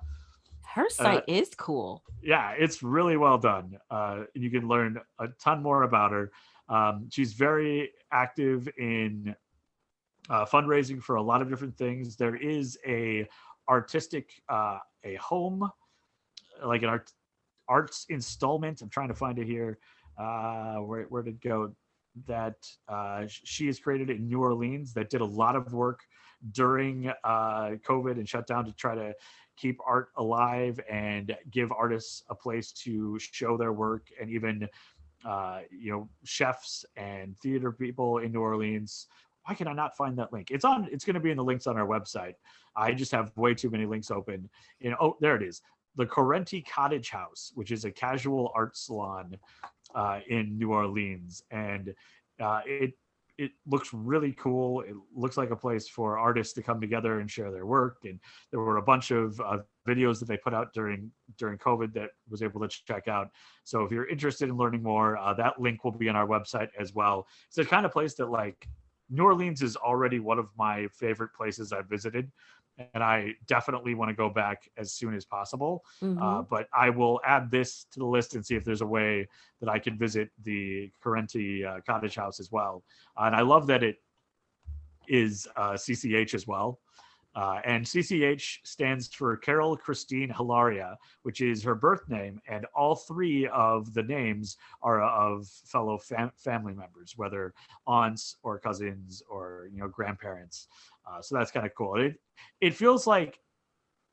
Her site is cool. Yeah, it's really well done. You can learn a ton more about her. She's very active in fundraising for a lot of different things. There is a artistic, a home, like an arts installment. I'm trying to find it here. Where did it go? That she has created in New Orleans that did a lot of work during COVID and shut down to try to keep art alive and give artists a place to show their work, and even chefs and theater people in New Orleans. Why can I not find that link? It's going to be in the links on our website. I just have way too many links open. Oh, there it is. The Correnti Cottage House, which is a casual art salon in New Orleans, and it looks really cool. It looks like a place for artists to come together and share their work. And there were a bunch of videos that they put out during COVID that was able to check out. So if you're interested in learning more, that link will be on our website as well. It's the kind of place that, like, New Orleans is already one of my favorite places I've visited, and I definitely want to go back as soon as possible. But I will add this to the list and see if there's a way that I can visit the Correnti Cottage House as well. And I love that it is CCH as well. And CCH stands for Carol Christine Hilaria, which is her birth name. And all three of the names are of fellow family members, whether aunts or cousins or grandparents. So that's kind of cool. It feels like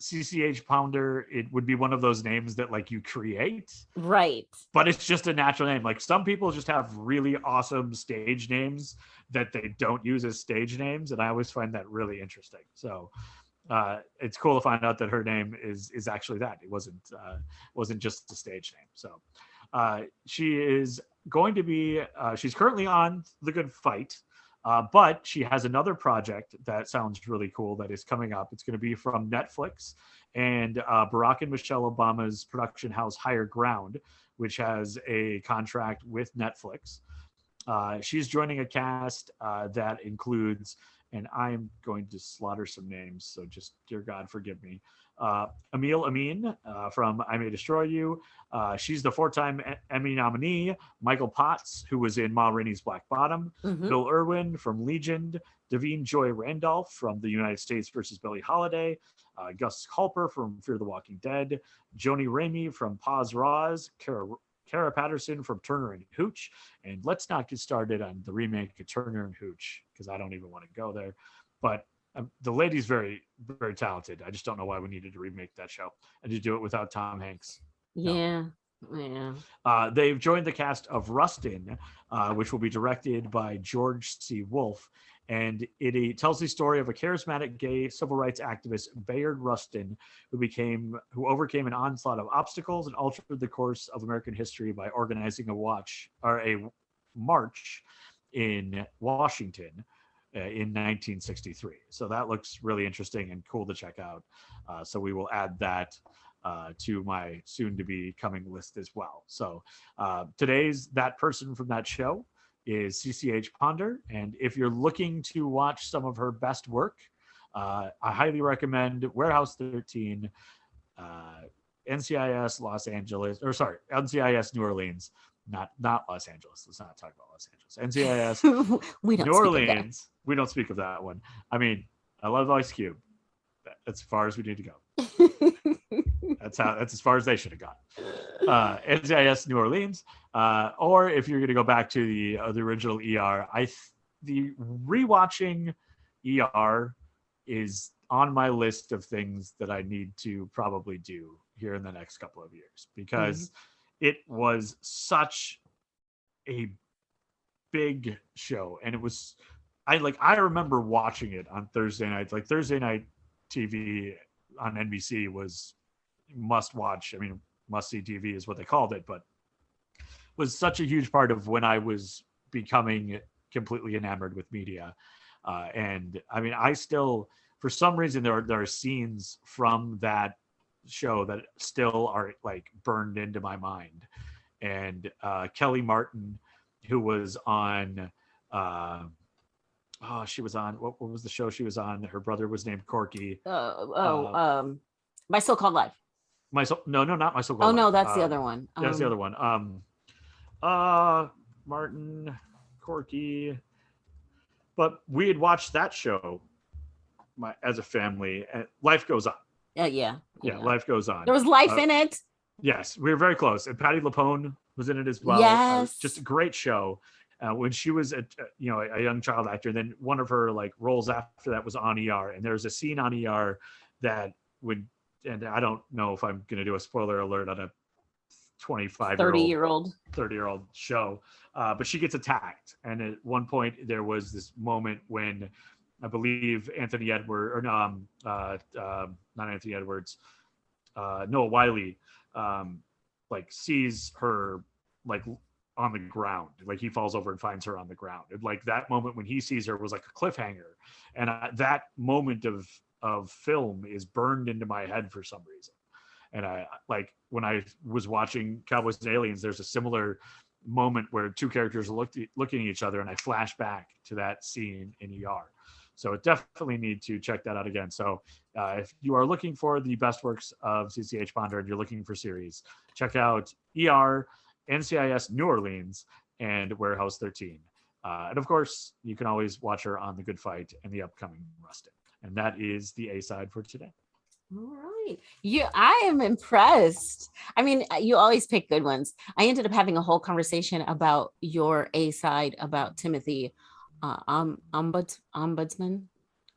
CCH Pounder, it would be one of those names that, like, you create, right? But it's just a natural name. Like, some people just have really awesome stage names that they don't use as stage names, and I always find that really interesting. So it's cool to find out that her name is actually that. It wasn't just a stage name. So she is going to be she's currently on The Good Fight. But she has another project that sounds really cool that is coming up. It's going to be from Netflix and Barack and Michelle Obama's production house Higher Ground, which has a contract with Netflix. She's joining a cast that includes, and I'm going to slaughter some names, so just, dear God, forgive me. Emil Amin from I May Destroy You. She's the 4-time Emmy nominee. Michael Potts, who was in Ma Rainey's Black Bottom. Bill Irwin from Legion. Davine Joy Randolph from The United States versus Billie Holiday. Gus Culper from Fear the Walking Dead. Joni Ramey from Paws Raws. Kara Patterson from Turner and Hooch. And let's not get started on the remake of Turner and Hooch, because I don't even want to go there. But the lady's very, very talented. I just don't know why we needed to remake that show and to do it without Tom Hanks. Yeah. They've joined the cast of Rustin, which will be directed by George C. Wolfe. And it tells the story of a charismatic gay civil rights activist, Bayard Rustin, who overcame an onslaught of obstacles and altered the course of American history by organizing a march in Washington in 1963. So that looks really interesting and cool to check out. So we will add that to my soon-to-be coming list as well. So today's that person from that show is CCH Pounder. And if you're looking to watch some of her best work, I highly recommend Warehouse 13, NCIS NCIS New Orleans. Not Los Angeles. Let's not talk about Los Angeles. NCIS New Orleans. We don't speak of that one. I mean, I love Ice Cube. That's as far as we need to go. That's as far as they should have gone. NCIS New Orleans. Or if you're going to go back to the original ER, the rewatching ER is on my list of things that I need to probably do here in the next couple of years, because it was such a big show, and I remember watching it on Thursday nights. Like, Thursday night TV on NBC was must watch. I mean, must see TV is what they called it, but was such a huge part of when I was becoming completely enamored with media. And I mean, I still, for some reason, there are scenes from that show that still are, like, burned into my mind. And Kelly Martin, who was on she was on, what was the show she was on? Her brother was named Corky. My So-Called Life. No, not My So Oh Called no, Life. that's the other one. That's the other one. Martin, Corky. But we had watched that show as a family, and life goes on. Yeah. Yeah, life goes on. There was life in it. Yes, we were very close, and Patty LuPone was in it as well. Yes, just a great show. When she was a young child actor, then one of her like roles after that was on ER, and there's a scene on ER that would, and I don't know if I'm going to do a spoiler alert on a 25-year-old 30-year-old show, but she gets attacked, and at one point there was this moment when I believe Anthony Edwards, or not Anthony Edwards, Noah Wiley, like sees her like on the ground, like he falls over and finds her on the ground. And like that moment when he sees her was like a cliffhanger, and that moment of film is burned into my head for some reason. And I like when I was watching Cowboys and Aliens, there's a similar moment where two characters are looking at each other, and I flash back to that scene in ER. So definitely need to check that out again. So if you are looking for the best works of CCH Pounder and you're looking for series, check out ER, NCIS New Orleans, and Warehouse 13. And of course, you can always watch her on The Good Fight and the upcoming Rustin. And that is the A-side for today. All right. I am impressed. I mean, you always pick good ones. I ended up having a whole conversation about your A-side about Timothy Ombudsman.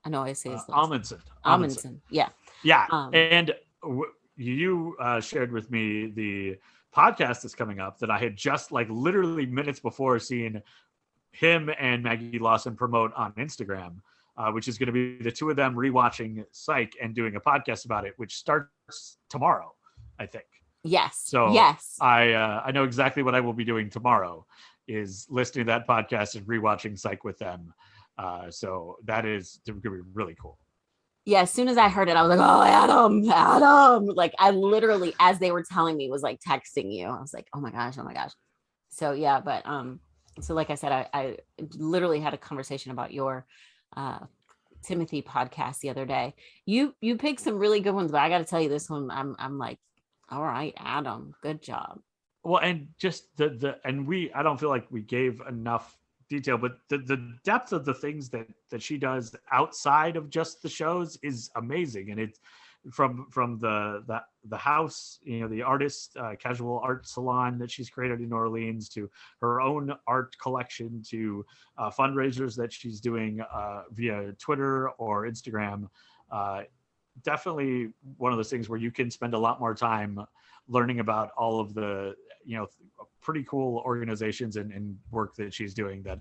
I know I say his last Amundsen. Yeah. And you shared with me the podcast that's coming up that I had just like literally minutes before seen him and Maggie Lawson promote on Instagram, which is going to be the two of them rewatching Psych and doing a podcast about it, which starts tomorrow, I think. Yes. So yes, I know exactly what I will be doing tomorrow is listening to that podcast and rewatching Psych with them. So that is going to be really cool. Yeah, as soon as I heard it, I was like, oh, Adam. Like I literally, as they were telling me, was like texting you. I was like, oh my gosh. So yeah, but so like I said, I literally had a conversation about your Timothy podcast the other day. You picked some really good ones, but I got to tell you, this one, I'm like, all right, Adam, good job. Well, and just I don't feel like we gave enough detail, but the depth of the things that she does outside of just the shows is amazing. And it's from the house, the artist, casual art salon that she's created in New Orleans, to her own art collection, to fundraisers that she's doing via Twitter or Instagram. Definitely one of those things where you can spend a lot more time learning about all of the pretty cool organizations and work that she's doing. That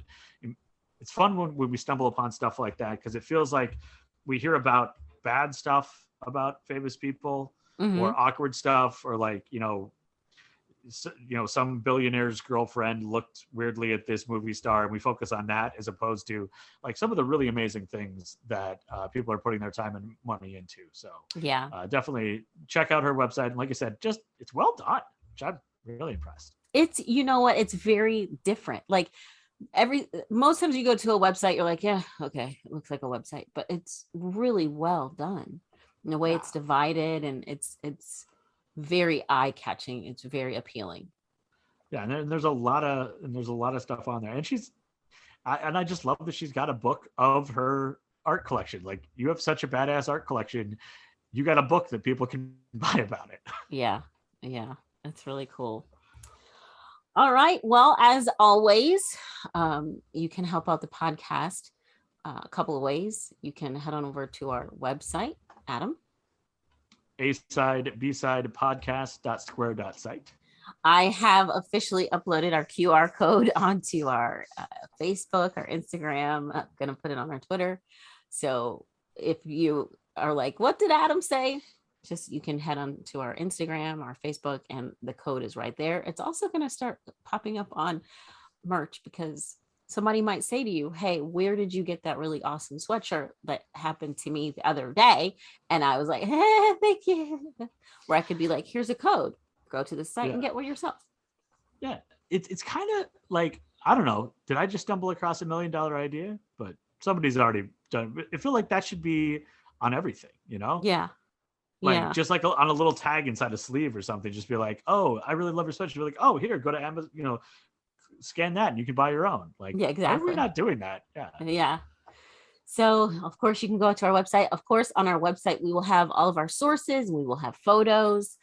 it's fun when we stumble upon stuff like that, because it feels like we hear about bad stuff about famous people, or awkward stuff, or like some billionaire's girlfriend looked weirdly at this movie star, and we focus on that, as opposed to like some of the really amazing things that people are putting their time and money into. So yeah, definitely check out her website. And like I said, just it's well done, which I'm really impressed. It's, it's very different. Like most times you go to a website, you're like, yeah, okay, it looks like a website, but it's really well done. In the way it's divided, and it's very eye-catching. It's very appealing. Yeah, and there's a lot of stuff on there, and I just love that she's got a book of her art collection. Like, you have such a badass art collection, you got a book that people can buy about it. Yeah, that's really cool. All right, well, as always, you can help out the podcast a couple of ways. You can head on over to our website, Adam. A-side, B-side podcast.square.site. I have officially uploaded our QR code onto our Facebook, our Instagram. I'm going to put it on our Twitter. So if you are like, what did Adam say? Just, you can head on to our Instagram, our Facebook, and the code is right there. It's also going to start popping up on merch, because somebody might say to you, hey, where did you get that really awesome sweatshirt that happened to me the other day? And I was like, hey, thank you. Where I could be like, here's a code, go to the site and get one yourself. Yeah, it's kind of like, I don't know, did I just stumble across $1 million idea? But somebody's already done. I feel like that should be on everything, Yeah. Like Yeah. just like on a little tag inside a sleeve or something, just be like, oh, I really love your sweatshirt. Be like, oh, here, go to Amazon, scan that and you can buy your own. Like, Yeah, why are we exactly. not doing that? Yeah. Yeah. So, of course, you can go to our website. Of course, on our website, we will have all of our sources. We will have photos.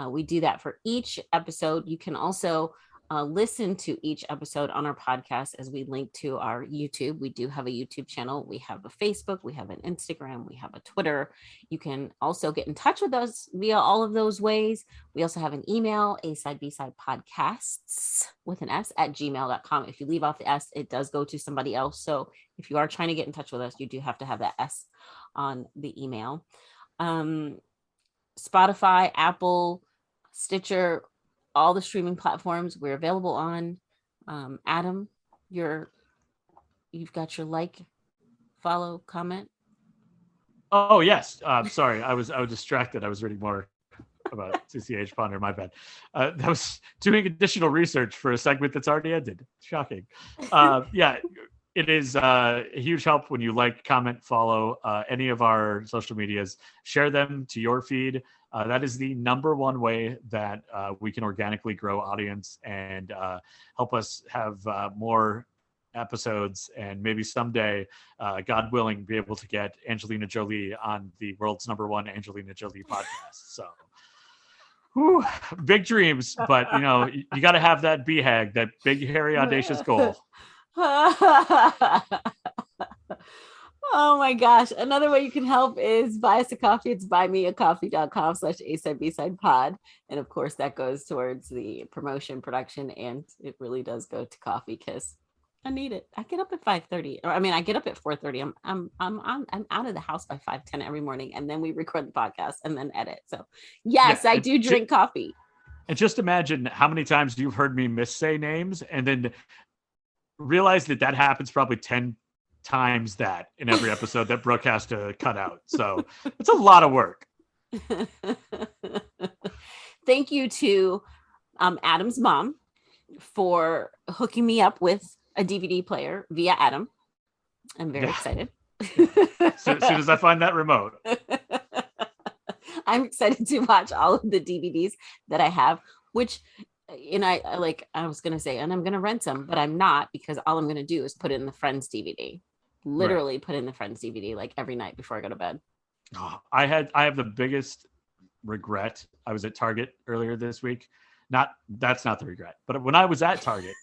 We do that for each episode. You can also listen to each episode on our podcast as we link to our YouTube. We do have a YouTube channel. We have a Facebook. We have an Instagram. We have a Twitter. You can also get in touch with us via all of those ways. We also have an email, a side b-side podcasts with an s at gmail.com. If you leave off the s, it does go to somebody else. So if you are trying to get in touch with us, you do have to have that s on the email. Spotify, Apple, Stitcher, all the streaming platforms we're available on. Adam, you've got your like, follow, comment. Oh yes. Sorry, I was distracted. I was reading more about CCH Pounder. My bad. That was doing additional research for a segment that's already ended. Shocking. Yeah, it is a huge help when you like, comment, follow any of our social medias, share them to your feed. That is the number one way that we can organically grow audience and help us have more episodes, and maybe someday, God willing, be able to get Angelina Jolie on the world's number one Angelina Jolie podcast. So, whew, big dreams, but you got to have that BHAG, that big, hairy, audacious goal. Oh my gosh. Another way you can help is buy us a coffee. It's buymeacoffee.com/a-side-b-side-pod. And of course, that goes towards the promotion, production, and it really does go to coffee because I need it. I get up at 5:30. Or I mean, I get up at 4:30. I'm out of the house by 5:10 every morning, and then we record the podcast and then edit. So yes, Yeah, I do drink coffee. And just imagine how many times you've heard me missay names and then realize that happens probably 10 times that in every episode that Brooke has to cut out. So it's a lot of work. Thank you to Adam's mom for hooking me up with a DVD player via Adam. I'm very excited. As soon as I find that remote. I'm excited to watch all of the DVDs that I have, which, I was going to say, and I'm going to rent some, but I'm not, because all I'm going to do is put it in the Friends DVD. Literally put in the Friends DVD like every night before I go to bed. Oh, I have the biggest regret. I was at Target earlier this week. That's not the regret, but when I was at Target,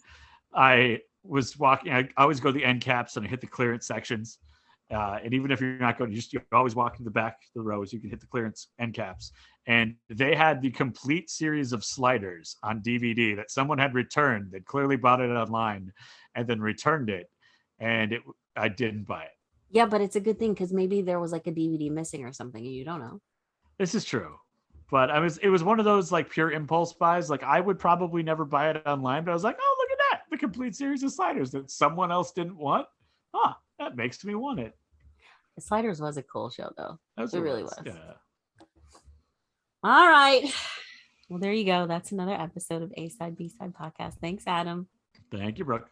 I was walking. I always go to the end caps and I hit the clearance sections. And even if you're not going, you always walk in the back of the rows. You can hit the clearance end caps. And they had the complete series of Sliders on DVD that someone had returned. They'd clearly bought it online and then returned it. And I didn't buy it. Yeah, but it's a good thing because maybe there was like a DVD missing or something and you don't know. This is true. But it was one of those like pure impulse buys. Like I would probably never buy it online, but I was like, oh, look at that. The complete series of Sliders that someone else didn't want. That makes me want it. Sliders was a cool show though. It really was. Yeah. All right. Well, there you go. That's another episode of A Side B Side Podcast. Thanks, Adam. Thank you, Brooke.